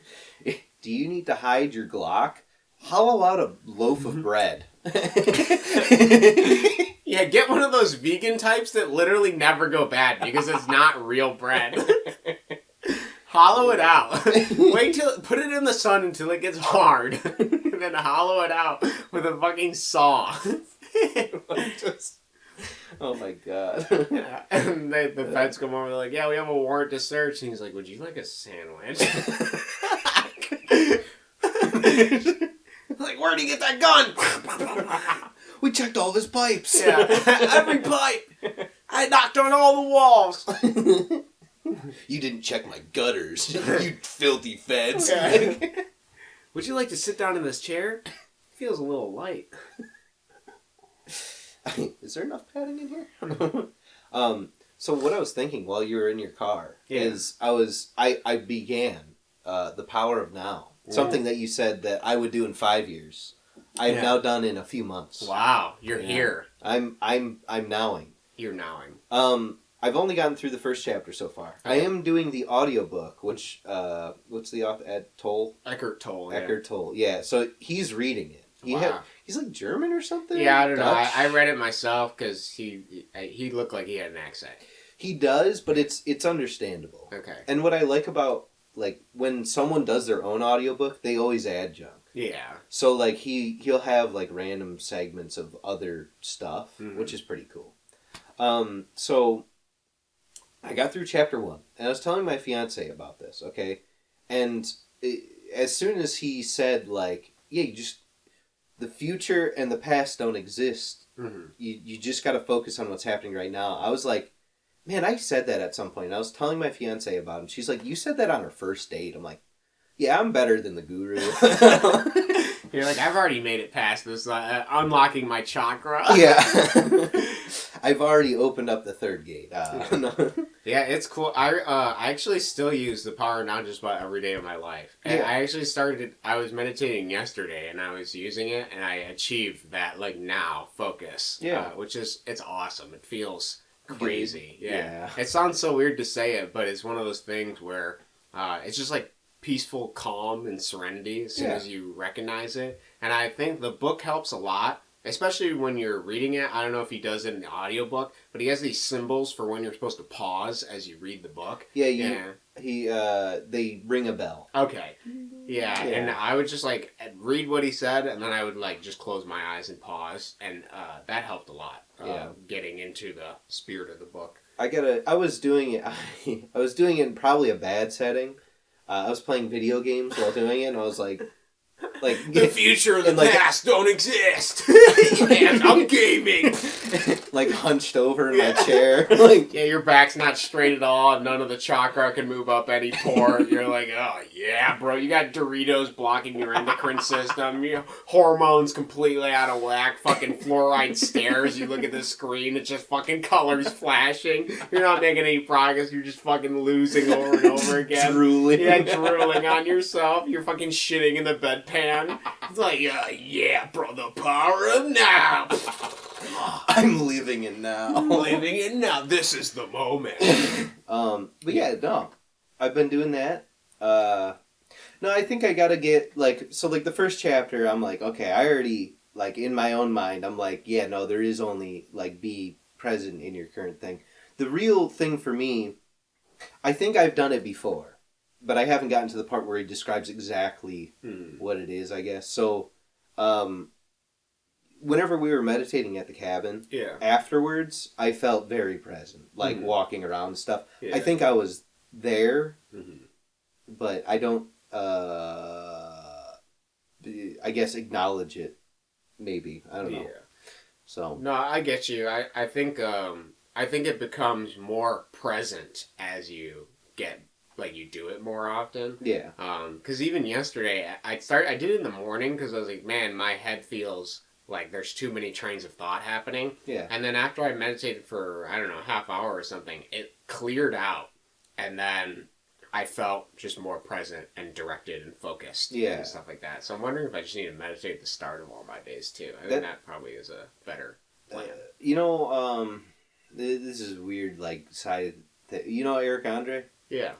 Do you need to hide your Glock? How about a loaf of bread? Yeah, get one of those vegan types that literally never go bad because it's not real bread. Hollow it out. Put it in the sun until it gets hard. And then hollow it out with a fucking saw. Oh my god. Yeah. And the feds come over, they're like, yeah, we have a warrant to search. And he's like, would you like a sandwich? Like, where'd he get that gun? We checked all his pipes. Yeah, every pipe. I knocked on all the walls. You didn't check my gutters, you filthy feds. Yeah. Would you like to sit down in this chair? It feels a little light. Is there enough padding in here? So what I was thinking while you were in your car is I began The Power of Now. Something that you said that I would do in 5 years. I've now done in a few months. Wow, you're here. I'm nowing. You're nowing. I've only gotten through the first chapter so far. Okay. I am doing the audiobook, which what's the author? Eckhart Tolle. Eckhart Tolle. Yeah, so he's reading it. He's like German or something? Yeah, I don't know. I read it myself because he looked like he had an accent. He does, but it's understandable. Okay. And what I like about like when someone does their own audiobook, they always add junk. Yeah. So like he'll have like random segments of other stuff, which is pretty cool. So I got through chapter 1, and I was telling my fiance about this, okay? And as soon as he said like, yeah, the future and the past don't exist. Mm-hmm. You just got to focus on what's happening right now. I was like, man, I said that at some point. I was telling my fiance about it. She's like, you said that on our first date. I'm like, yeah, I'm better than the guru. You're like, I've already made it past this, unlocking my chakra. Yeah. I've already opened up the third gate. No. Yeah, it's cool. I actually still use the power now just about every day of my life. And I actually I was meditating yesterday, and I was using it, and I achieved that, like, now focus. Yeah. Which is, it's awesome. It feels crazy. Yeah. It sounds so weird to say it, but it's one of those things where it's just, like, peaceful calm and serenity as soon as you recognize it. And I think the book helps a lot, especially when you're reading it. I don't know if he does it in the audiobook, but he has these symbols for when you're supposed to pause as you read the book. They ring a bell. Okay. Yeah, and I would just like read what he said, and then I would like just close my eyes and pause, and that helped a lot. Getting into the spirit of the book. I was doing it in probably a bad setting. I was playing video games while doing it, and I was like the future and the past don't exist. Yes, I'm gaming. Like hunched over in my chair. Like, yeah, your back's not straight at all. None of the chakra can move up any port. You're like, oh yeah, bro. You got Doritos blocking your endocrine system. Your hormones completely out of whack. Fucking fluoride stares. You look at the screen. It's just fucking colors flashing. You're not making any progress. You're just fucking losing over and over again. Drooling. Yeah, drooling on yourself. You're fucking shitting in the bedpan. It's like, yeah, bro, the power of now. I'm living it now. Living it now. This is the moment. But yeah, no. I've been doing that. No, I think I gotta get, like, so, like, the first chapter, I'm like, okay, I already, like, in my own mind, I'm like, yeah, no, there is only, like, be present in your current thing. The real thing for me, I think I've done it before, but I haven't gotten to the part where he describes exactly what it is, I guess. So, whenever we were meditating at the cabin, afterwards, I felt very present, like walking around and stuff. Yeah. I think I was there, but I don't, I guess, acknowledge it, maybe. I don't know. Yeah. So. No, I get you. I think it becomes more present as you get, like, you do it more often. Yeah. Because even yesterday, I did it in the morning because I was like, man, my head feels like there's too many trains of thought happening. Yeah. And then after I meditated for, I don't know, half hour or something, it cleared out. And then I felt just more present and directed and focused. Yeah. And stuff like that. So I'm wondering if I just need to meditate at the start of all my days too. I think that probably is a better plan. This is weird, like, side thing. You know Eric Andre? Yeah.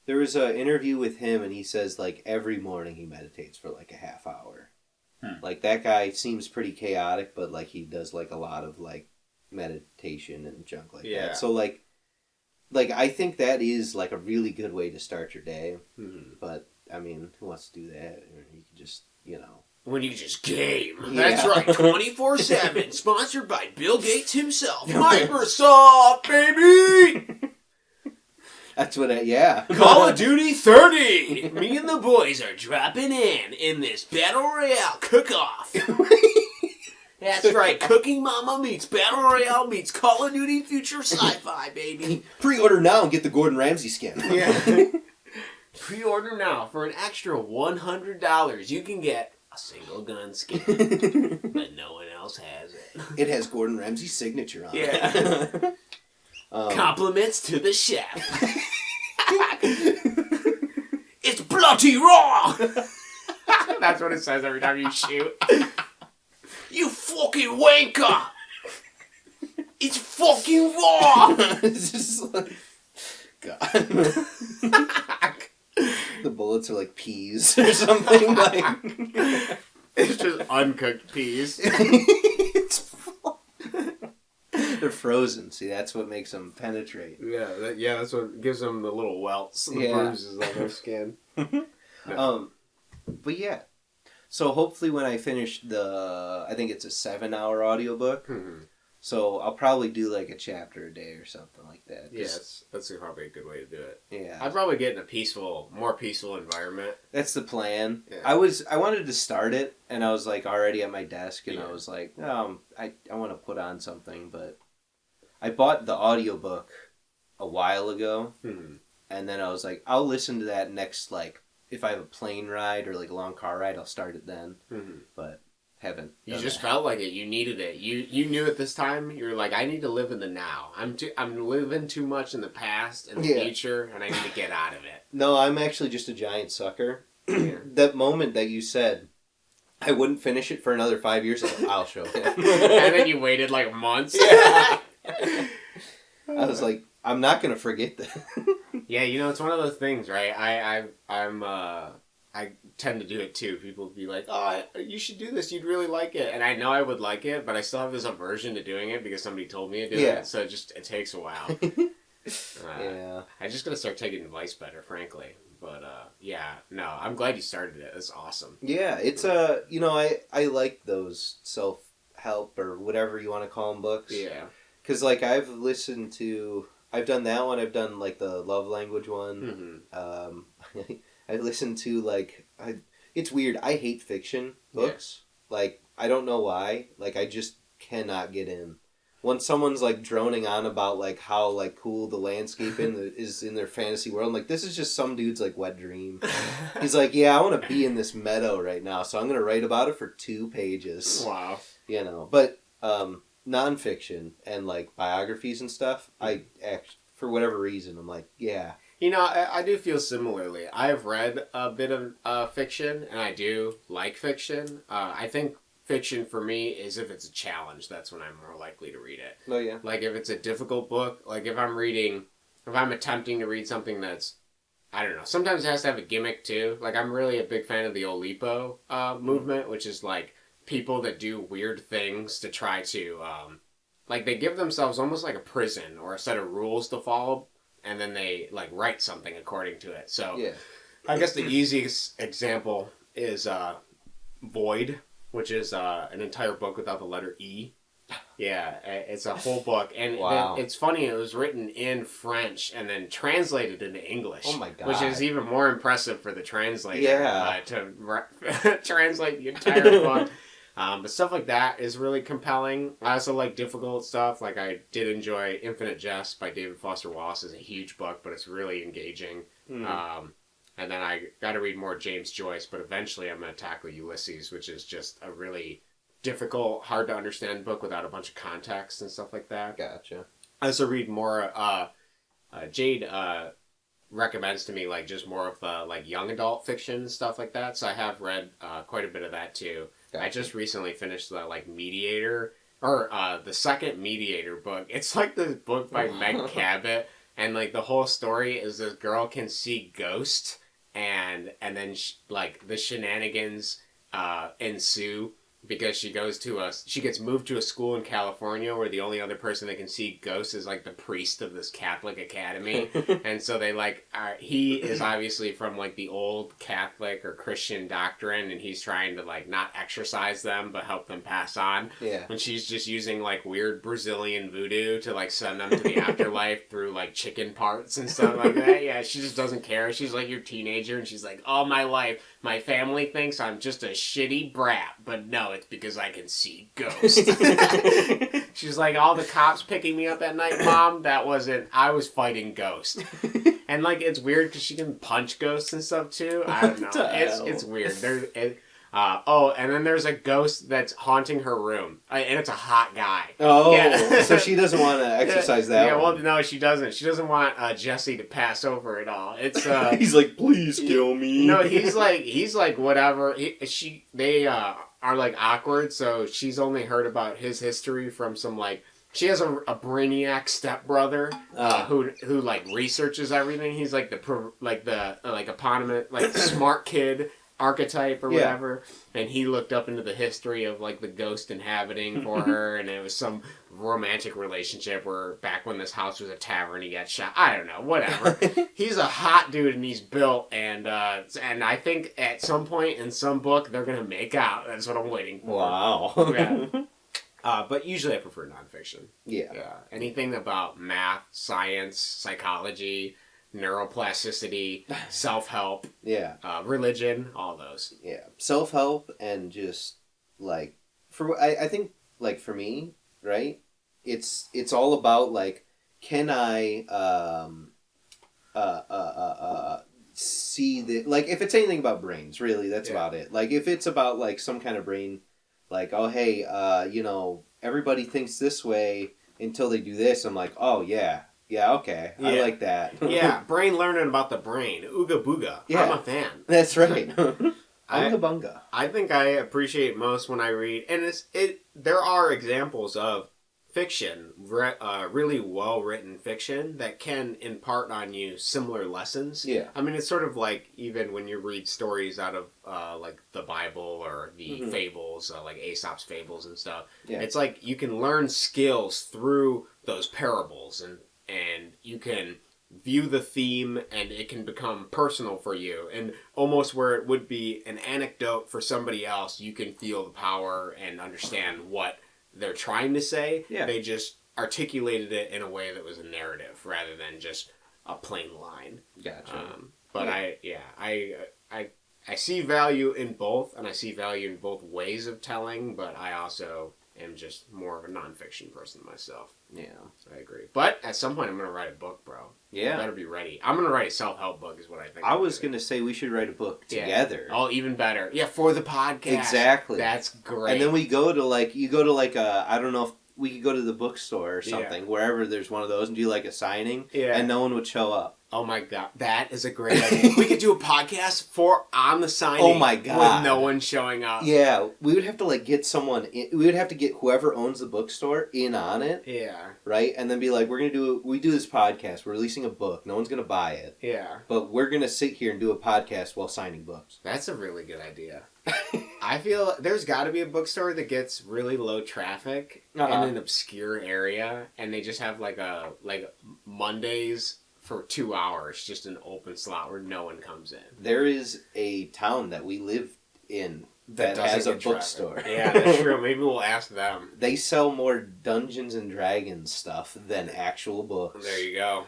There was an interview with him and he says, like, every morning he meditates for, like, a half hour. Like, that guy seems pretty chaotic, but, like, he does, like, a lot of, like, meditation and junk like that. So, like, I think that is, like, a really good way to start your day. But, I mean, who wants to do that? Or you can just, When you just game. That's right, 24/7. Sponsored by Bill Gates himself. Microsoft, baby! That's what Call of Duty 30! Me and the boys are dropping in this Battle Royale cook-off. That's right, Cooking Mama meets Battle Royale meets Call of Duty Future Sci-Fi, baby. Pre-order now and get the Gordon Ramsay skin. Yeah. Pre-order now. For an extra $100, you can get a single gun skin. But no one else has it. It has Gordon Ramsay's signature on it. Compliments to the chef. It's bloody raw! That's what it says every time you shoot. You fucking wanker! It's fucking raw! It's just like... God. The bullets are like peas or something. Like... It's just uncooked peas. They're frozen. See, that's what makes them penetrate. Yeah, that's what gives them the little welts, the bruises on their skin. No. But yeah. So hopefully when I finish I think it's a 7-hour audiobook. So I'll probably do like a chapter a day or something like that. Yeah, that's probably a good way to do it. Yeah. I'd probably get in a more peaceful environment. That's the plan. Yeah. I wanted to start it, and I was like already at my desk, and I was like, I want to put on something, but I bought the audiobook a while ago, and then I was like, I'll listen to that next, like, if I have a plane ride or like a long car ride, I'll start it then. But haven't. You just felt like it. You needed it. You knew at this time. You were like, I need to live in the now. I'm living too much in the past and the future, and I need to get out of it. No, I'm actually just a giant sucker. That moment that you said, I wouldn't finish it for another 5 years, I'll show it. And then you waited like months. Yeah. I was like, I'm not going to forget that. Yeah, it's one of those things, right? I tend to do it too. People would be like, oh, you should do this. You'd really like it. And I know I would like it, but I still have this aversion to doing it because somebody told me to do it. So it takes a while. I just got to start taking advice better, frankly. But, I'm glad you started it. It's awesome. Yeah, it's, I like those self-help or whatever you want to call them books. Yeah. Because, like, I've done that one. I've done, like, the love language one. I listened to, like, it's weird. I hate fiction books. Yeah. Like, I don't know why. Like, I just cannot get in. When someone's like droning on about like how like cool the landscape is in their fantasy world, I'm like, this is just some dude's like wet dream. He's like, yeah, I want to be in this meadow right now, so I'm gonna write about it for 2 pages. Wow. You know, but nonfiction and like biographies and stuff, I for whatever reason, I'm like, yeah. You know, I do feel similarly. I have read a bit of fiction, and I do like fiction. I think fiction for me is if it's a challenge, that's when I'm more likely to read it. Oh, yeah. Like if it's a difficult book, like if I'm attempting to read something that's, I don't know, sometimes it has to have a gimmick too. Like I'm really a big fan of the Olipo movement, which is like people that do weird things to try to, like they give themselves almost like a prison or a set of rules to follow, and then they like write something according to it. So yeah. I guess the easiest example is Void, which is an entire book without the letter E. Yeah, it's a whole book. And wow. It's funny, it was written in French and then translated into English. Oh my God. Which is even more impressive for the translator to translate the entire book. But stuff like that is really compelling. I also like difficult stuff. Like I did enjoy Infinite Jest by David Foster Wallace. It's a huge book, but it's really engaging. And then I got to read more James Joyce, but eventually I'm going to tackle Ulysses, which is just a really difficult, hard to understand book without a bunch of context and stuff like that. Gotcha. I also read more, Jade recommends to me like just more of the like young adult fiction and stuff like that. So I have read quite a bit of that too. Gotcha. I just recently finished the like Mediator, or the second Mediator book. It's like this book by Meg Cabot, and like the whole story is this girl can see ghosts, and then like the shenanigans ensue because she gets moved to a school in California where the only other person that can see ghosts is like the priest of this Catholic academy. And so they like he is obviously from like the old Catholic or Christian doctrine, and he's trying to like not exorcise them but help them pass on. Yeah. And she's just using like weird Brazilian voodoo to like send them to the afterlife through like chicken parts and stuff like that. Yeah, she just doesn't care. She's like your teenager, and she's like, all my life my family thinks I'm just a shitty brat, but no, it's because I can see ghosts. She's like, all the cops picking me up at night, Mom, that wasn't, I was fighting ghosts. And like, it's weird because she can punch ghosts and stuff too. I don't know. It's weird. And then there's a ghost that's haunting her room, and it's a hot guy. Oh, yeah. So she doesn't want to exercise that. Yeah, well, no, she doesn't. She doesn't want Jesse to pass over at all. It's he's like, please kill me. No, he's like whatever. They are like awkward. So she's only heard about his history from some like. She has a brainiac stepbrother who like researches everything. He's like the eponymous like smart kid archetype or whatever, and he looked up into the history of like the ghost inhabiting for her, and it was some romantic relationship where back when this house was a tavern, he got shot. I don't know, whatever. He's a hot dude and he's built, and I think at some point in some book they're gonna make out. That's what I'm waiting for. Wow. Yeah. But usually I prefer nonfiction. Yeah. Anything about math, science, psychology, neuroplasticity, self-help, religion, all those. Yeah, self-help and just like I think like for me, right? It's all about like, can I see the like if it's anything about brains, really, that's about it. Like if it's about like some kind of brain, like, oh hey, everybody thinks this way until they do this. I'm like, oh yeah. Yeah, okay. Yeah. I like that. Yeah, brain learning about the brain. Ooga booga. Yeah. I'm a fan. That's right. Ooga bunga. I think I appreciate most when I read, and there are examples of fiction, really well-written fiction, that can impart on you similar lessons. Yeah. I mean, it's sort of like even when you read stories out of like the Bible or the fables, like Aesop's fables and stuff. Yeah. It's like you can learn skills through those parables, and you can view the theme and it can become personal for you, and almost where it would be an anecdote for somebody else, you can feel the power and understand what they're trying to say. Yeah. They just articulated it in a way that was a narrative rather than just a plain line. Gotcha. But I I see value in both, and I see value in both ways of telling, but I also am just more of a nonfiction person myself. Yeah. So I agree. But at some point, I'm going to write a book, bro. Yeah. You better be ready. I'm going to write a self-help book is what I think. I was going to say we should write a book together. Yeah. Oh, even better. Yeah, for the podcast. Exactly. That's great. And then we go to like, you go to like a, I don't know if we could go to the bookstore or something, wherever there's one of those and do like a signing, and no one would show up. Oh my god, that is a great idea. We could do a podcast on the signing. Oh my god, with no one showing up. Yeah, we would have to like get someone. We would have to get whoever owns the bookstore in on it. Yeah. Right, and then be like, we do this podcast. We're releasing a book. No one's gonna buy it. Yeah. But we're gonna sit here and do a podcast while signing books. That's a really good idea. I feel there's got to be a bookstore that gets really low traffic in an obscure area, and they just have like Mondays. For 2 hours, just an open slot where no one comes in. There is a town that we live in that has a bookstore. Yeah, that's true. Maybe we'll ask them. They sell more Dungeons and Dragons stuff than actual books. There you go.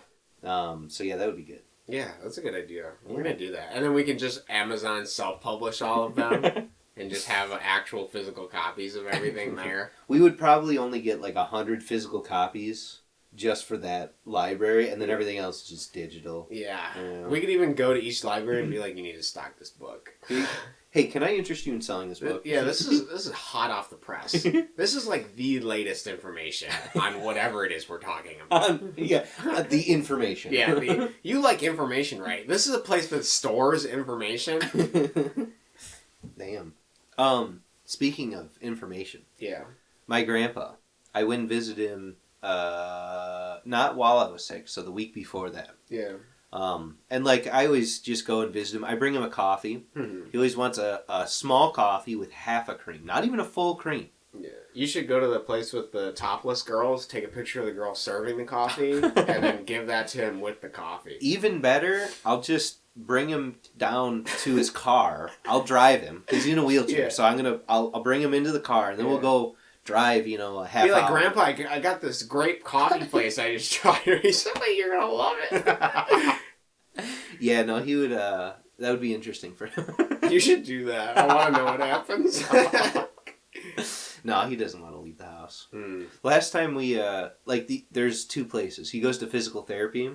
So yeah, that would be good. Yeah, that's a good idea. We're going to do that. And then we can just Amazon self-publish all of them and just have actual physical copies of everything there. We would probably only get like 100 physical copies just for that library, and then everything else is just digital. Yeah. We could even go to each library and be like, you need to stock this book. Hey, can I interest you in selling this book? Yeah, this is hot off the press. This is like the latest information on whatever it is we're talking about. The information. Yeah, you like information, right? This is a place that stores information. Damn. Speaking of information. Yeah. My grandpa, I went and visited him not while I was sick, so the week before that. Yeah. And like I always just go and visit him. I bring him a coffee. Mm-hmm. He always wants a small coffee with half a cream, not even a full cream. Yeah. You should go to the place with the topless girls, take a picture of the girl serving the coffee, and then give that to him with the coffee. Even better, I'll just bring him down to his car. I'll drive him. He's in a wheelchair, so I'll bring him into the car, and then we'll go drive, a half hour. Be like, Grandpa, I got this great coffee place I just tried. He said, you're going to love it. Yeah, no, he would, that would be interesting for him. You should do that. I want to know what happens. No, he doesn't want to leave the house. Last time we, there's two places. He goes to physical therapy,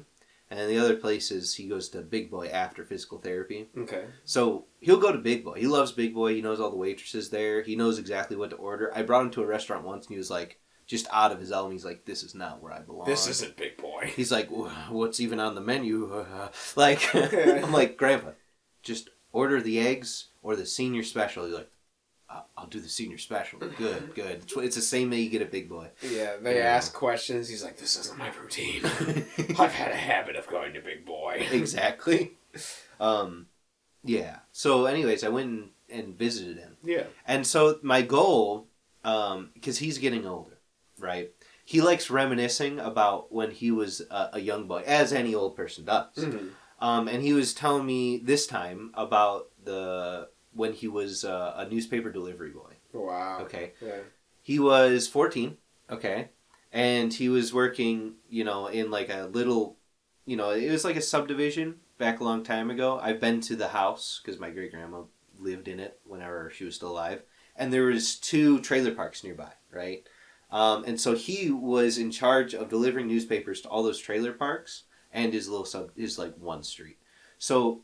and the other place is he goes to Big Boy after physical therapy. Okay. So he'll go to Big Boy. He loves Big Boy. He knows all the waitresses there. He knows exactly what to order. I brought him to a restaurant once, and he was like, just out of his element. He's like, this is not where I belong. This isn't Big Boy. He's like, what's even on the menu? I'm like, Grandpa, just order the eggs or the senior special. He's like, I'll do the senior special. Good. It's the same that you get at Big Boy. Yeah, they ask questions. He's like, this isn't my routine. I've had a habit of going to Big Boy. Exactly. Yeah. So anyways, I went and visited him. Yeah. And so my goal, because he's getting older, right? He likes reminiscing about when he was a young boy, as any old person does. Mm-hmm. And he was telling me this time about when he was a newspaper delivery boy. Wow. Okay. Yeah. He was 14. Okay. And he was working, in like a little, it was like a subdivision back a long time ago. I've been to the house because my great-grandma lived in it whenever she was still alive. And there was 2 trailer parks nearby, right? And so he was in charge of delivering newspapers to all those trailer parks and his one street. So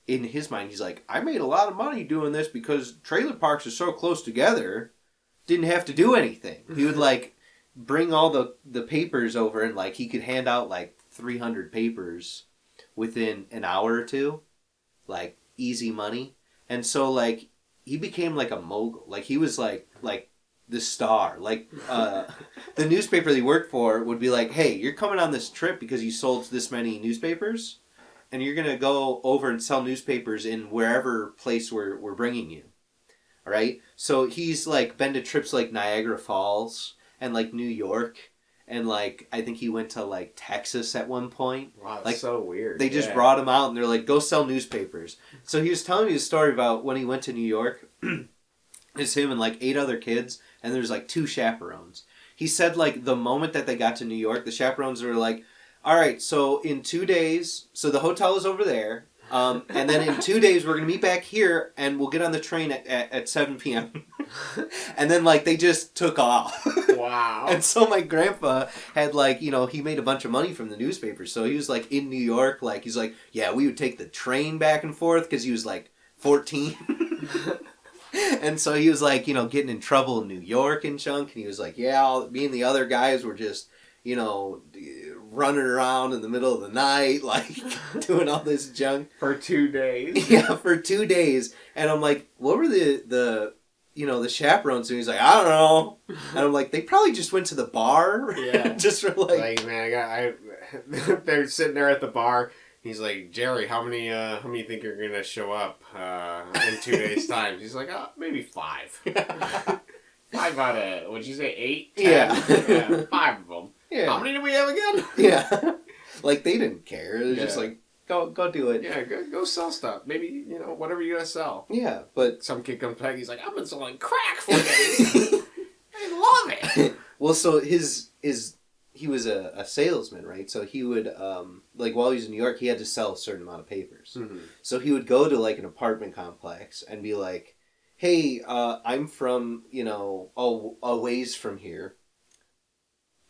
in his mind, he's like, I made a lot of money doing this because trailer parks are so close together, didn't have to do anything. He would bring all the papers over and he could hand out 300 papers within an hour or two, easy money. And so he became a mogul. He was the star. The newspaper that he worked for would be like, hey, you're coming on this trip because you sold this many newspapers, and you're going to go over and sell newspapers in wherever place we're bringing you. All right? So he's been to trips like Niagara Falls and New York, and I think he went to Texas at one point. Wow, that's so weird. They just brought him out and they're like, go sell newspapers. So he was telling me a story about when he went to New York. It's him and 8 other kids, and there's 2 chaperones. He said the moment that they got to New York, the chaperones were like, all right, so in 2 days, so the hotel is over there, And then in 2 days, we're going to meet back here, and we'll get on the train at 7 p.m. And then, like, they just took off. Wow. And so my grandpa had, like, you know, he made a bunch of money from the newspaper. So he was, like, in New York. Like, he's like, yeah, we would take the train back and forth because he was, like, 14. And so he was, like, you know, getting in trouble in New York and junk. And he was like, yeah, me and the other guys were just, you know, running around in the middle of the night, like, doing all this junk. For 2 days. Yeah, for 2 days. And I'm like, what were the you know, the chaperones? And he's like, I don't know. And I'm like, they probably just went to the bar. Yeah. Just for, like man, they're sitting there at the bar. He's like, Jerry, how many you think are gonna show up in 2 days' time? He's like, maybe 5. 5 out of, what'd you say, 8? 10? Yeah. 5 of them. Yeah. How many do we have again? Yeah. Like, they didn't care. It was just like, go do it. Yeah, go sell stuff. Maybe, you know, whatever you gotta sell. Yeah, but some kid comes back, he's like, I've been selling crack for days. I love it. Well, so he was a salesman, right? So he would, like, while he was in New York, he had to sell a certain amount of papers. Mm-hmm. So he would go to, like, an apartment complex and be like, hey, I'm from, you know, a ways from here.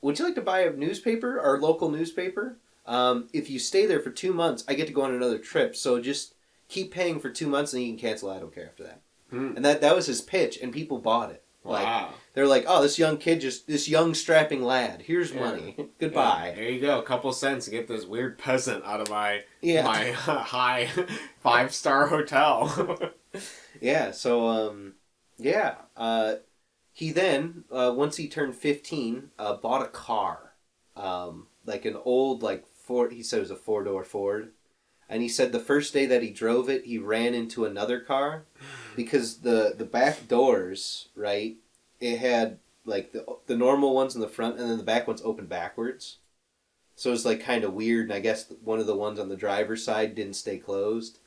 Would you like to buy a newspaper, our local newspaper? If you stay there for 2 months, I get to go on another trip. So just keep paying for 2 months and you can cancel. I don't care after that. Hmm. And that was his pitch, and people bought it. Wow. Like, they're like, oh, this young strapping lad. Here's money. Goodbye. Yeah, there you go. A couple cents to get this weird peasant out of my high 5-star hotel. Yeah. So he then once he turned 15, bought a car, like an old Ford. He said it was a 4-door Ford. And he said the first day that he drove it, he ran into another car because the back doors, right, it had like the normal ones in the front and then the back ones open backwards. So it was like kind of weird, and I guess one of the ones on the driver's side didn't stay closed.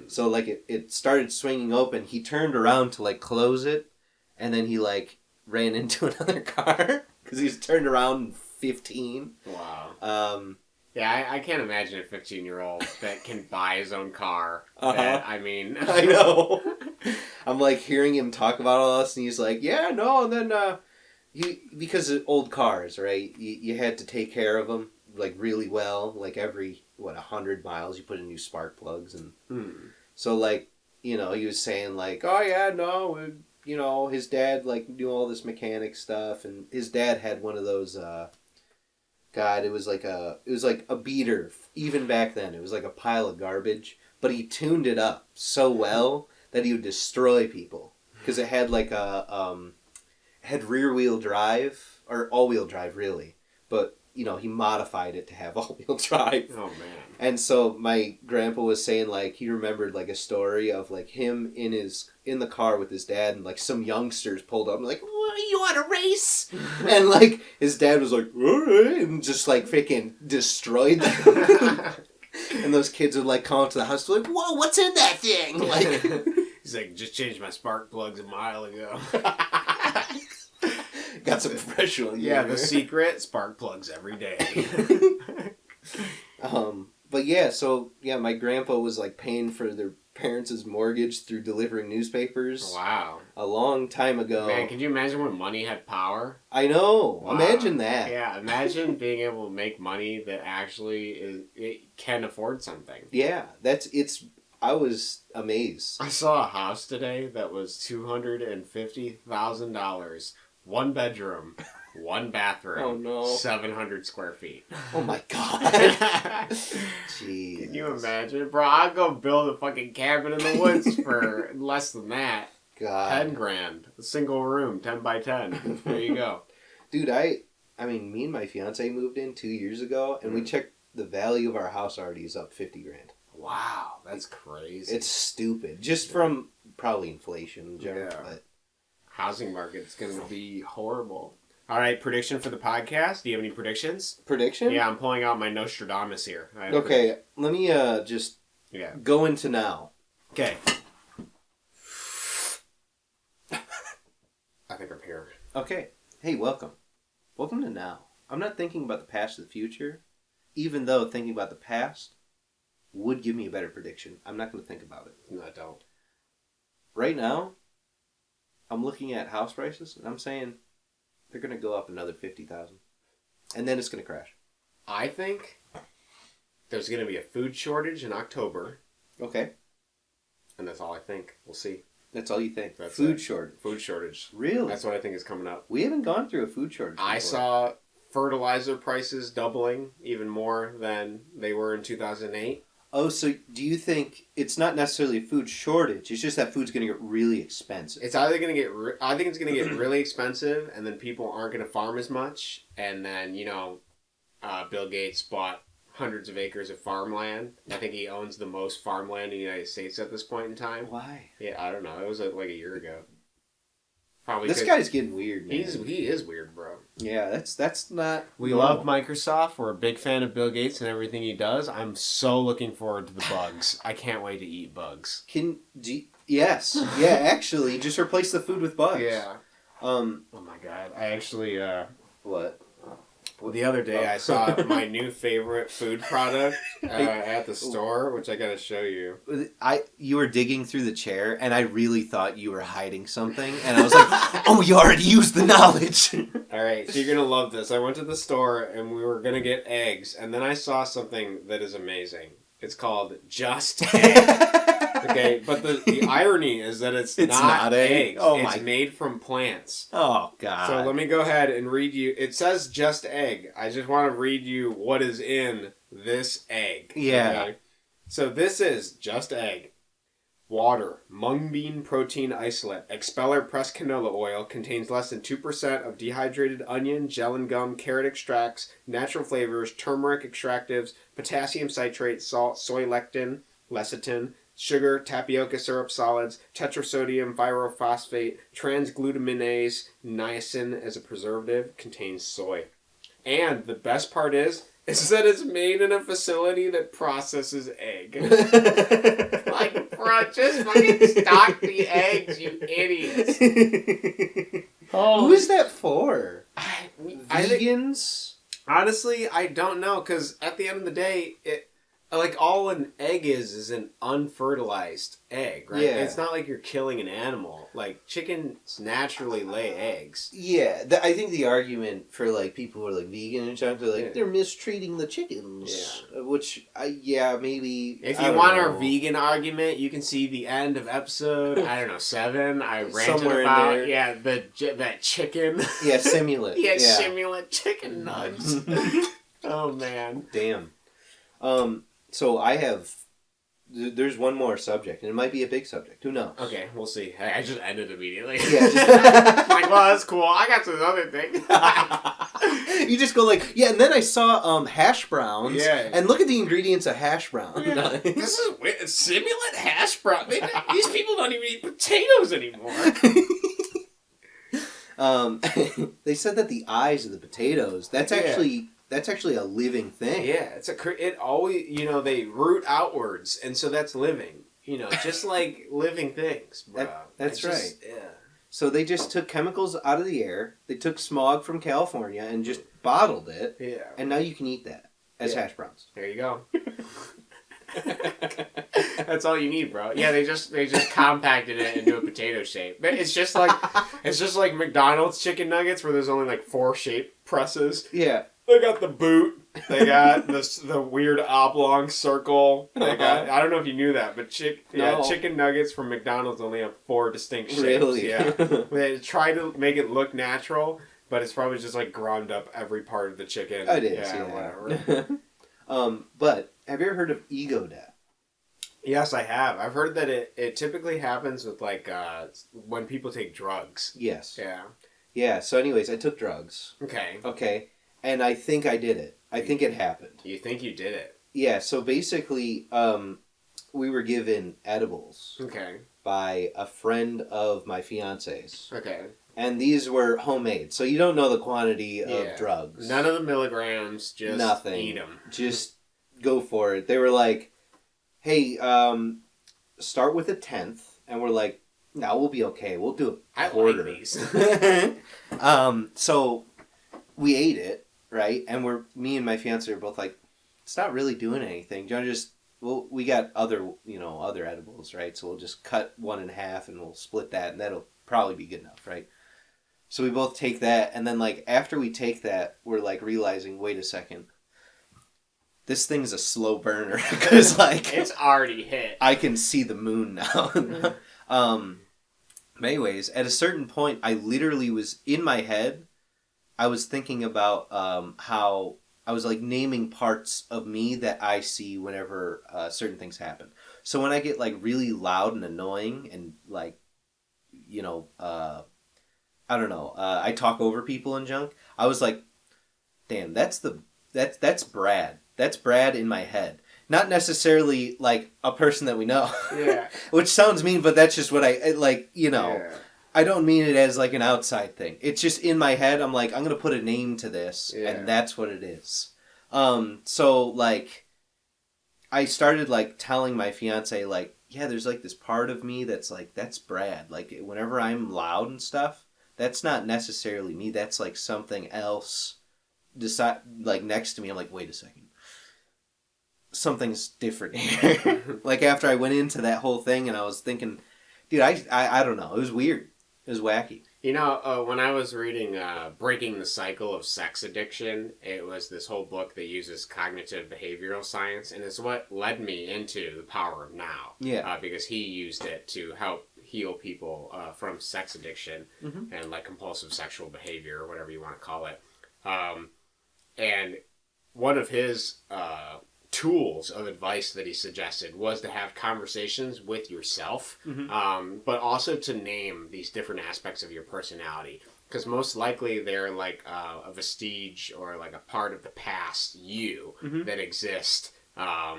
So like it started swinging open. He turned around to like close it, and then he like ran into another car because he's turned around 15. Wow. Yeah, I can't imagine a 15-year-old that can buy his own car. That, I mean... I know. I'm, like, hearing him talk about all this, and he's like, yeah, no, and then, because of old cars, right, you had to take care of them, like, really well. Like, every, 100 miles, you put in new spark plugs, and... So, like, you know, he was saying, like, oh, yeah, no, you know, his dad, like, knew all this mechanic stuff, and his dad had one of those, God, it was like a beater. Even back then, it was like a pile of garbage. But he tuned it up so well that he would destroy people because it had like had rear wheel drive or all wheel drive really. But you know he modified it to have all wheel drive. Oh man! And so my grandpa was saying like he remembered like a story of like him in the car with his dad and like some youngsters pulled up and like, what, you want to race? And like his dad was like, all right, and just like freaking destroyed them. And those kids would like come up to the house like, whoa, what's in that thing? Like he's like, just changed my spark plugs a mile ago. Got some professional. Yeah, the secret spark plugs every day. But yeah, so yeah, my grandpa was like paying for their parents' mortgage through delivering newspapers. Wow. A long time ago. Man, can you imagine when money had power? I know. Wow. Imagine that. Yeah, imagine being able to make money that actually it can afford something. Yeah, I was amazed. I saw a house today that was $250,000. 1 bedroom, 1 bathroom. Oh no. 700 square feet. Oh my God. Jeez. Can you imagine? Bro, I'd go build a fucking cabin in the woods for less than that. God. $10,000. A single room, 10 by 10. There you go. Dude, I mean, me and my fiance moved in 2 years ago, and we checked the value of our house already is up $50,000. Wow, that's crazy. It's stupid. Just from probably inflation in general. Yeah. But housing market's going to be horrible. All right, prediction for the podcast. Do you have any predictions? Prediction? Yeah, I'm pulling out my Nostradamus here. Okay, let me just go into now. Okay. I think I'm here. Okay. Hey, welcome. Welcome to now. I'm not thinking about the past or the future, even though thinking about the past would give me a better prediction. I'm not going to think about it. No, I don't. Right now, I'm looking at house prices, and I'm saying they're going to go up another 50,000. And then it's going to crash. I think there's going to be a food shortage in October. Okay. And that's all I think. We'll see. That's all you think? That's food it. shortage. Food shortage. Really? That's what I think is coming up. We haven't gone through a food shortage before. I saw fertilizer prices doubling even more than they were in 2008. Oh, so do you think it's not necessarily a food shortage? It's just that food's going to get really expensive. It's either going to get... I think it's going to get really expensive, and then people aren't going to farm as much. And then, Bill Gates bought hundreds of acres of farmland. I think he owns the most farmland in the United States at this point in time. Why? Yeah, I don't know. It was like a year ago. Probably this guy's getting weird, man. He is weird, bro. Yeah, that's not... We normal. love Microsoft. We're a big fan of Bill Gates and everything he does. I'm so looking forward to the bugs. I can't wait to eat bugs. Yes. Yeah, actually, just replace the food with bugs. Yeah. Oh my god. I actually... What? Well, the other day I saw my new favorite food product at the store, which I gotta show you. You were digging through the chair, and I really thought you were hiding something, and I was like, oh, you already used the knowledge. Alright, so you're gonna love this. I went to the store, and we were gonna get eggs, and then I saw something that is amazing. It's called Just Egg. Okay, but the irony is that it's not eggs. Oh it's made from plants. Oh, God. So let me go ahead and read you. It says Just Egg. I just want to read you what is in this egg. Yeah. Okay? So this is Just Egg. Water, mung bean protein isolate, expeller pressed canola oil, contains less than 2% of dehydrated onion, gel and gum, carrot extracts, natural flavors, turmeric extractives, potassium citrate, salt, soy lectin, lecithin, sugar, tapioca syrup solids, tetrasodium pyrophosphate, transglutaminase, niacin as a preservative, contains soy. And the best part is that it's made in a facility that processes egg. Like, bro, just fucking stock the eggs, you idiots. Who is that for? Vegans? Honestly, I don't know, because at the end of the day, all an egg is an unfertilized egg, right? Yeah. It's not like you're killing an animal. Like, chickens naturally lay eggs. Yeah, I think the argument for, people who are, vegan and stuff, they're mistreating the chickens. Yeah. Which, maybe... If you want our vegan argument, you can see the end of episode, 7. I ranted somewhere about, in there. that chicken. Yeah, simulant. Simulant chicken nugs. Oh, man. Damn. So I have... There's one more subject, and it might be a big subject. Who knows? Okay, we'll see. I just ended immediately. Yeah. Like, well, that's cool. I got some other thing. You just go and then I saw hash browns. Yeah. And look at the ingredients of hash brown. Yeah. This is weird. Simulant hash brown. These people don't even eat potatoes anymore. They said that the eyes of the potatoes, that's actually a living thing. Yeah, it always, they root outwards, and so that's living. Just like living things, bro. That's right. Yeah. So they just took chemicals out of the air. They took smog from California and just bottled it. Yeah. And now you can eat that as hash browns. There you go. That's all you need, bro. Yeah, they just compacted it into a potato shape. It's just like McDonald's chicken nuggets where there's only 4 shape presses. Yeah. They got the boot. They got the weird oblong circle. They got, I don't know if you knew that, but chicken nuggets from McDonald's only have 4 distinct shapes. Really? Yeah. They try to make it look natural, but it's probably just ground up every part of the chicken. It is. Yeah. Whatever. But have you ever heard of ego death? Yes, I have. I've heard that it typically happens with when people take drugs. Yes. Yeah. Yeah. So, anyways, I took drugs. Okay. And I think I did it. I think it happened. You think you did it? Yeah. So basically, we were given edibles. Okay. By a friend of my fiance's. Okay. And these were homemade, so you don't know the quantity of drugs. None of the milligrams. Just nothing. Eat them. Just go for it. They were like, "Hey, start with 1/10," and we're like, "No, we'll be okay. We'll do a quarter." I like these. So we ate it, right? And me and my fiance are both like, "It's not really doing anything. Do you want to just well, we got other other edibles, right? So we'll just cut one in half and we'll split that, and that'll probably be good enough, right? So we both take that, and then like after we take that, we're like realizing, wait a second, this thing's a slow burner because like it's already hit. I can see the moon now. Anyways, at a certain point, I literally was in my head. I was thinking about how I was like naming parts of me that I see whenever certain things happen. So when I get like really loud and annoying and like, I don't know, I talk over people and junk. I was like, damn, that's Brad. That's Brad in my head. Not necessarily like a person that we know. Yeah. Which sounds mean, but that's just what I like. Yeah. I don't mean it as like an outside thing. It's just in my head. I'm like, I'm gonna put a name to this, and that's what it is. So like, I started like telling my fiance like, yeah, there's like this part of me that's like, that's Brad. Like whenever I'm loud and stuff, that's not necessarily me. That's like something else. Decide like next to me. I'm like, wait a second. Something's different here. Like after I went into that whole thing and I was thinking, dude, I don't know. It was weird. It was wacky. When I was reading Breaking the Cycle of Sex Addiction, it was this whole book that uses cognitive behavioral science, and it's what led me into The Power of Now. Yeah. Because he used it to help heal people from sex addiction and like compulsive sexual behavior or whatever you want to call it. And one of his tools of advice that he suggested was to have conversations with yourself, but also to name these different aspects of your personality, because most likely they're like a vestige or like a part of the past you that exist. I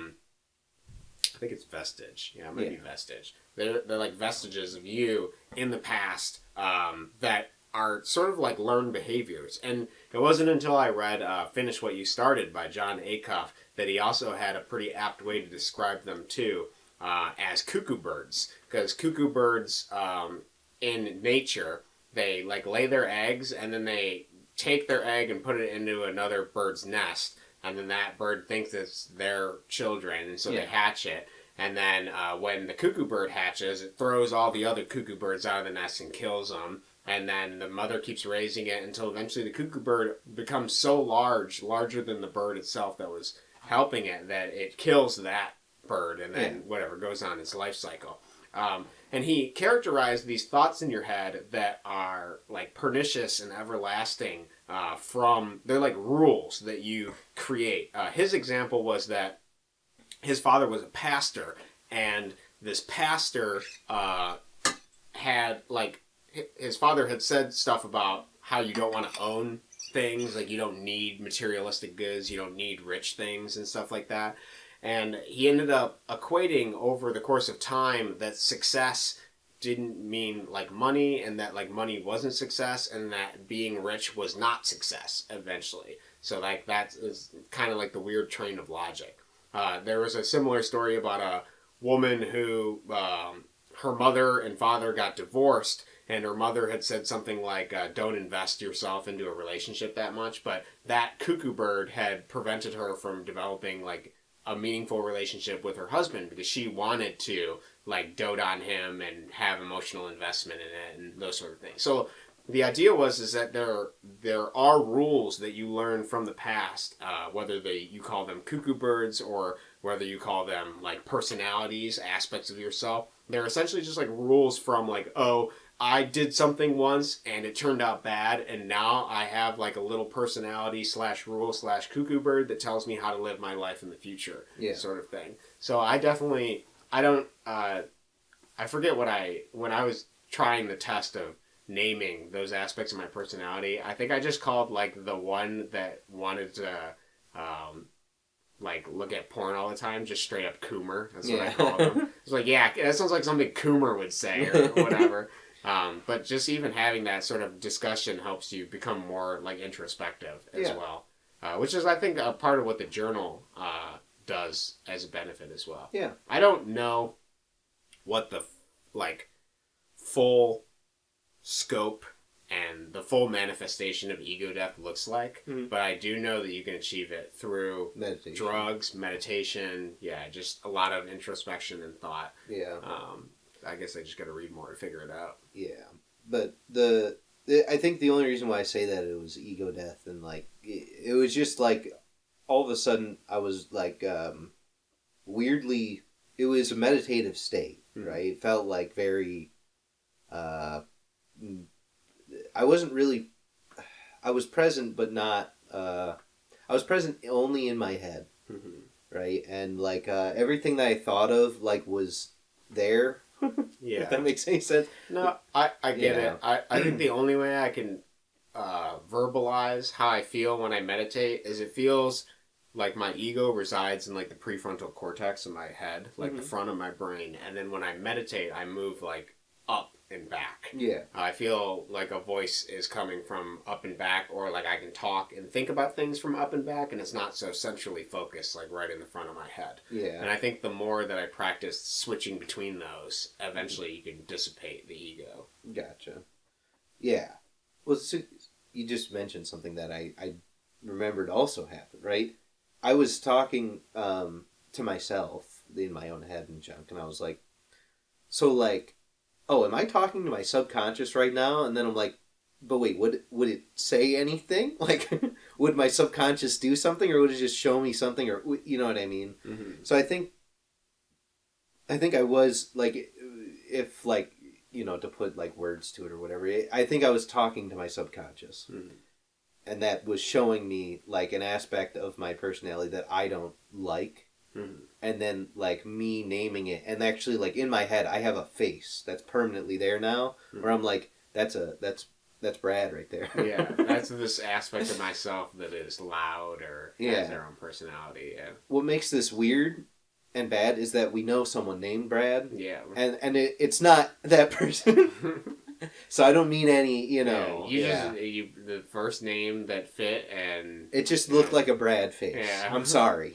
think it's vestige. Yeah, it might be vestige. They're like vestiges of you in the past that are sort of like learned behaviors. And it wasn't until I read Finish What You Started by John Acuff that he also had a pretty apt way to describe them too, as cuckoo birds. Because cuckoo birds in nature, they like lay their eggs and then they take their egg and put it into another bird's nest. And then that bird thinks it's their children, and so they hatch it. And then when the cuckoo bird hatches, it throws all the other cuckoo birds out of the nest and kills them. And then the mother keeps raising it until eventually the cuckoo bird becomes so larger than the bird itself that was helping it, that it kills that bird and then whatever goes on its life cycle. And he characterized these thoughts in your head that are like pernicious and everlasting they're like rules that you create. His example was that his father was a pastor, and this pastor his father had said stuff about how you don't want to own things, like you don't need materialistic goods, you don't need rich things and stuff like that. And he ended up equating over the course of time that success didn't mean like money, and that like money wasn't success, and that being rich was not success eventually. So like that is kind of like the weird train of logic. There was a similar story about a woman who her mother and father got divorced, and her mother had said something like, don't invest yourself into a relationship that much, but that cuckoo bird had prevented her from developing like a meaningful relationship with her husband, because she wanted to like dote on him and have emotional investment in it and those sort of things. So the idea is that there are rules that you learn from the past, whether you call them cuckoo birds or whether you call them like personalities, aspects of yourself. They're essentially just like rules from like, oh, I did something once and it turned out bad, and now I have like a little personality / rule / cuckoo bird that tells me how to live my life in the future, sort of thing. So I forget when I was trying the test of naming those aspects of my personality, I think I just called like the one that wanted to like look at porn all the time just straight up Coomer. That's what I called him. It's like, yeah, that sounds like something Coomer would say or whatever. But just even having that sort of discussion helps you become more like introspective as well, which is I think a part of what the journal does as a benefit as well. Yeah, I don't know what the like full scope and the full manifestation of ego death looks like. Mhm. But I do know that you can achieve it through Meditation. drugs, meditation, just a lot of introspection and thought. Yeah. I guess I just got to read more to figure it out. Yeah. But I think the only reason why I say that it was ego death and like it was just like all of a sudden I was like weirdly it was a meditative state, right? It felt like very I wasn't really I was present but not I was present only in my head, right? And like everything that I thought of like was there. Yeah. If that makes any sense. No, I get it. I think the only way I can verbalize how I feel when I meditate is it feels like my ego resides in like the prefrontal cortex of my head, like the front of my brain, and then when I meditate, I move like up and back. Yeah. I feel like a voice is coming from up and back, or like I can talk and think about things from up and back, and it's not so centrally focused, like right in the front of my head. Yeah. And I think the more that I practice switching between those, eventually you can dissipate the ego. Gotcha. Yeah. Well, so you just mentioned something that I remembered also happened, right? I was talking to myself in my own head and junk, and I was like, so like, oh, am I talking to my subconscious right now? And then I'm like, but wait, would it say anything? Like, would my subconscious do something, or would it just show me something, or you know what I mean? Mm-hmm. So I think I was like, if like to put like words to it or whatever, I think I was talking to my subconscious, and that was showing me like an aspect of my personality that I don't like. And then like me naming it, and actually like in my head I have a face that's permanently there now, where I'm like, that's Brad right there. Yeah, that's this aspect of myself that is loud or has their own personality. Yeah. What makes this weird and bad is that we know someone named Brad. Yeah. And it's not that person. So I don't mean any, just the first name that fit, and it just looked like a Brad face. Yeah. I'm sorry,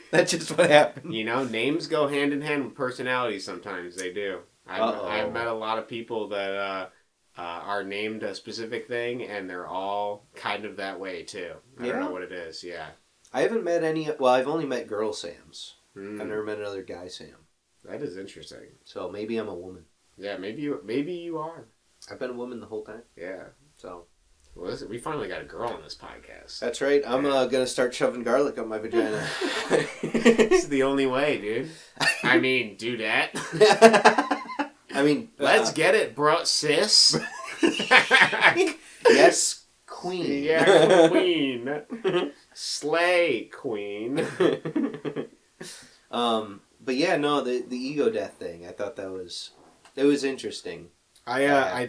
That's just what happened. Names go hand in hand with personalities. Sometimes they do. I've met a lot of people that are named a specific thing, and they're all kind of that way too. I don't know what it is. Yeah. I haven't met any. Well, I've only met girl Sams. I've never met another guy Sam. That is interesting. So maybe I'm a woman. Yeah, maybe you are. I've been a woman the whole time. Yeah. So. Well, listen, we finally got a girl on this podcast. That's right. I'm gonna start shoving garlic up my vagina. This is the only way, dude. I mean, do that. I mean, let's get it, bro, sis. Yes, queen. Yeah, queen. Slay, queen. But yeah, no, the ego death thing. I thought it was interesting. I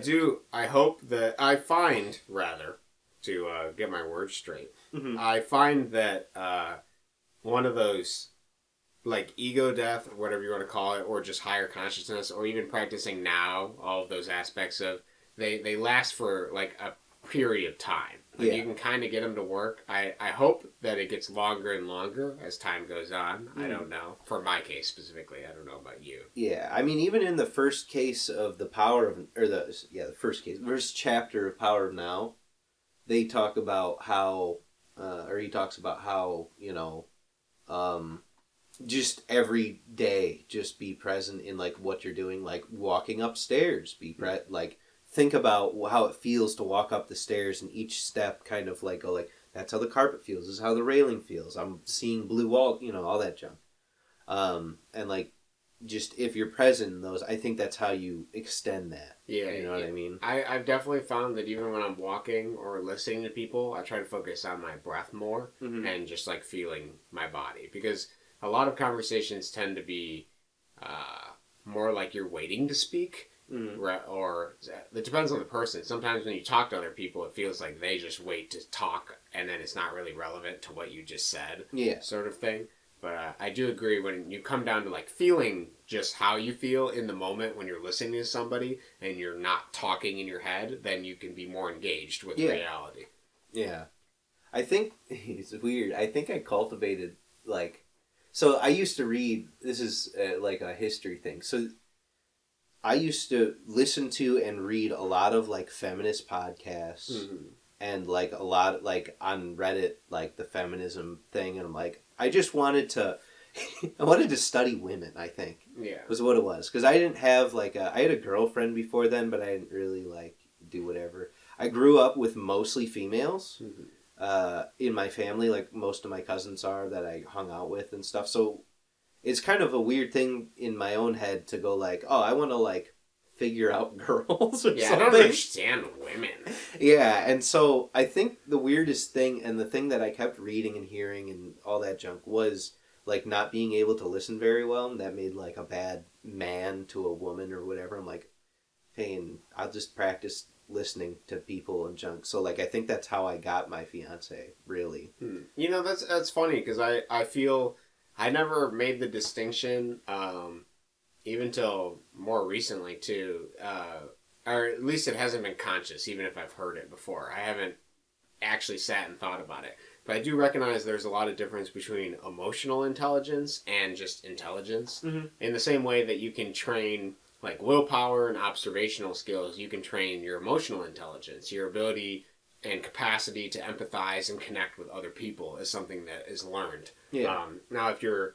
find to get my words straight. I find that one of those like ego death, or whatever you want to call it, or just higher consciousness, or even practicing now, all of those aspects of they last for like a period of time. Like you can kind of get them to work. I hope that it gets longer and longer as time goes on. I don't know. For my case specifically, I don't know about you. Yeah, I mean, even in the first case of the first chapter of Power of Now, they talk about how, or he talks about how, just every day, just be present in like what you're doing, like walking upstairs, like think about how it feels to walk up the stairs, and each step kind of like go like, that's how the carpet feels, this is how the railing feels, I'm seeing blue wall, all that junk. And like, just if you're present in those, I think that's how you extend that. Yeah. You know what I mean? I've definitely found that even when I'm walking or listening to people, I try to focus on my breath more and just like feeling my body. Because a lot of conversations tend to be more like you're waiting to speak. Or it depends on the person. Sometimes when you talk to other people, it feels like they just wait to talk, and then it's not really relevant to what you just said. Yeah, sort of thing. But I do agree when you come down to like feeling just how you feel in the moment when you're listening to somebody and you're not talking in your head, then you can be more engaged with reality. Yeah, I think it's weird. I think I cultivated so I used to read. This is like a history thing. So I used to listen to and read a lot of like feminist podcasts and like a lot like on Reddit, like the feminism thing. And I'm like, I just wanted to, I wanted to study women, I think. Yeah. Was what it was. Because I didn't have like I had a girlfriend before then, but I didn't really like do whatever. I grew up with mostly females in my family, like most of my cousins are that I hung out with and stuff. So it's kind of a weird thing in my own head to go like, oh, I want to like figure out girls or yeah, something. I don't understand women. Yeah, and so I think the weirdest thing and the thing that I kept reading and hearing and all that junk was like not being able to listen very well, and that made like a bad man to a woman or whatever. I'm like, hey, and I'll just practice listening to people and junk. So like I think that's how I got my fiance, really. You know, that's funny because I feel I never made the distinction even till more recently too, or at least it hasn't been conscious, even if I've heard it before. I haven't actually sat and thought about it. But I do recognize there's a lot of difference between emotional intelligence and just intelligence. In the same way that you can train like willpower and observational skills, you can train your emotional intelligence. Your ability and capacity to empathize and connect with other people is something that is learned. Yeah. Now, if you're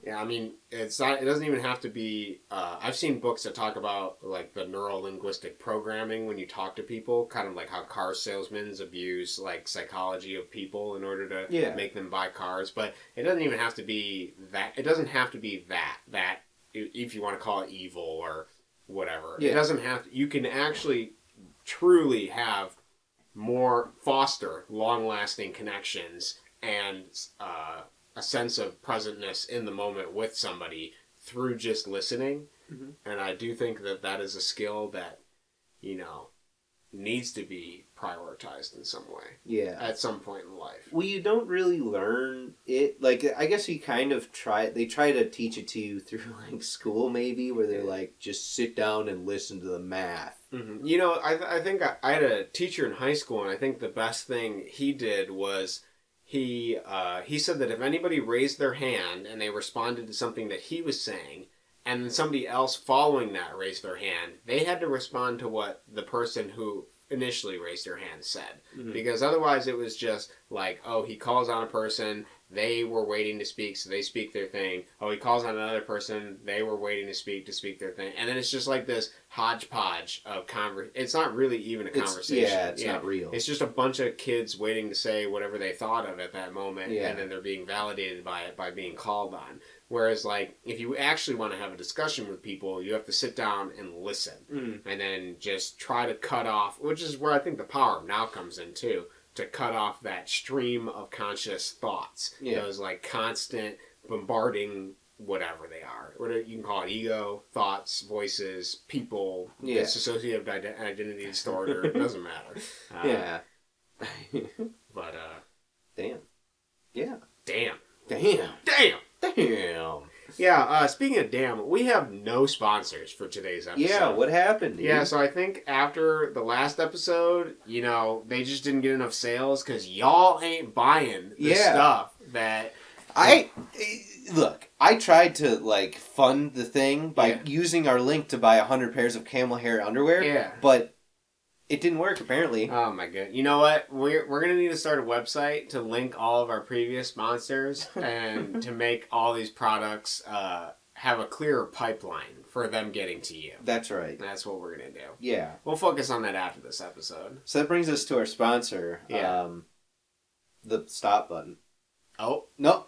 yeah, I mean, it's not. It doesn't even have to be. I've seen books that talk about like the neuro-linguistic programming when you talk to people, kind of like how car salesmen abuse like psychology of people in order to make them buy cars. But it doesn't even have to be that. It doesn't have to be that if you want to call it evil or whatever. It doesn't have to. You can actually truly have more foster long-lasting connections and a sense of presentness in the moment with somebody through just listening. And I do think that that is a skill that, you know, needs to be prioritized in some way. Yeah. At some point in life. Well, you don't really learn it. Like, I guess you kind of they try to teach it to you through, like, school, maybe, where they're like, just sit down and listen to the math. You know, I think I had a teacher in high school, and I think the best thing he did was he said that if anybody raised their hand and they responded to something that he was saying, and then somebody else following that raised their hand, they had to respond to what the person who initially raised their hand said. Because otherwise it was just like, oh, he calls on a person, they were waiting to speak, so they speak their thing. Oh, he calls on another person, they were waiting to speak their thing. And then it's just like this hodgepodge of It's not really even a conversation. It's not real. It's just a bunch of kids waiting to say whatever they thought of at that moment, and then they're being validated by it by being called on. Whereas, like, if you actually want to have a discussion with people, you have to sit down and listen. And then just try to cut off, which is where I think the power of now comes in, too, to cut off that stream of conscious thoughts. Those, like, constant bombarding whatever they are. Whatever you can call it, ego, thoughts, voices, people, dissociative identity disorder, it doesn't matter. But, Damn. Yeah. Damn. Damn. Damn. Damn. Yeah, speaking of damn, we have no sponsors for today's episode. Yeah, what happened, dude? Yeah, so I think after the last episode, you know, they just didn't get enough sales because y'all ain't buying the stuff that... Look, I tried to, like, fund the thing by using our link to buy 100 pairs of camel hair underwear, but it didn't work, apparently. Oh, my god. You know what? We're going to need to start a website to link all of our previous sponsors and to make all these products have a clearer pipeline for them getting to you. That's right. That's what we're going to do. Yeah. We'll focus on that after this episode. So that brings us to our sponsor, the stop button. Oh. No,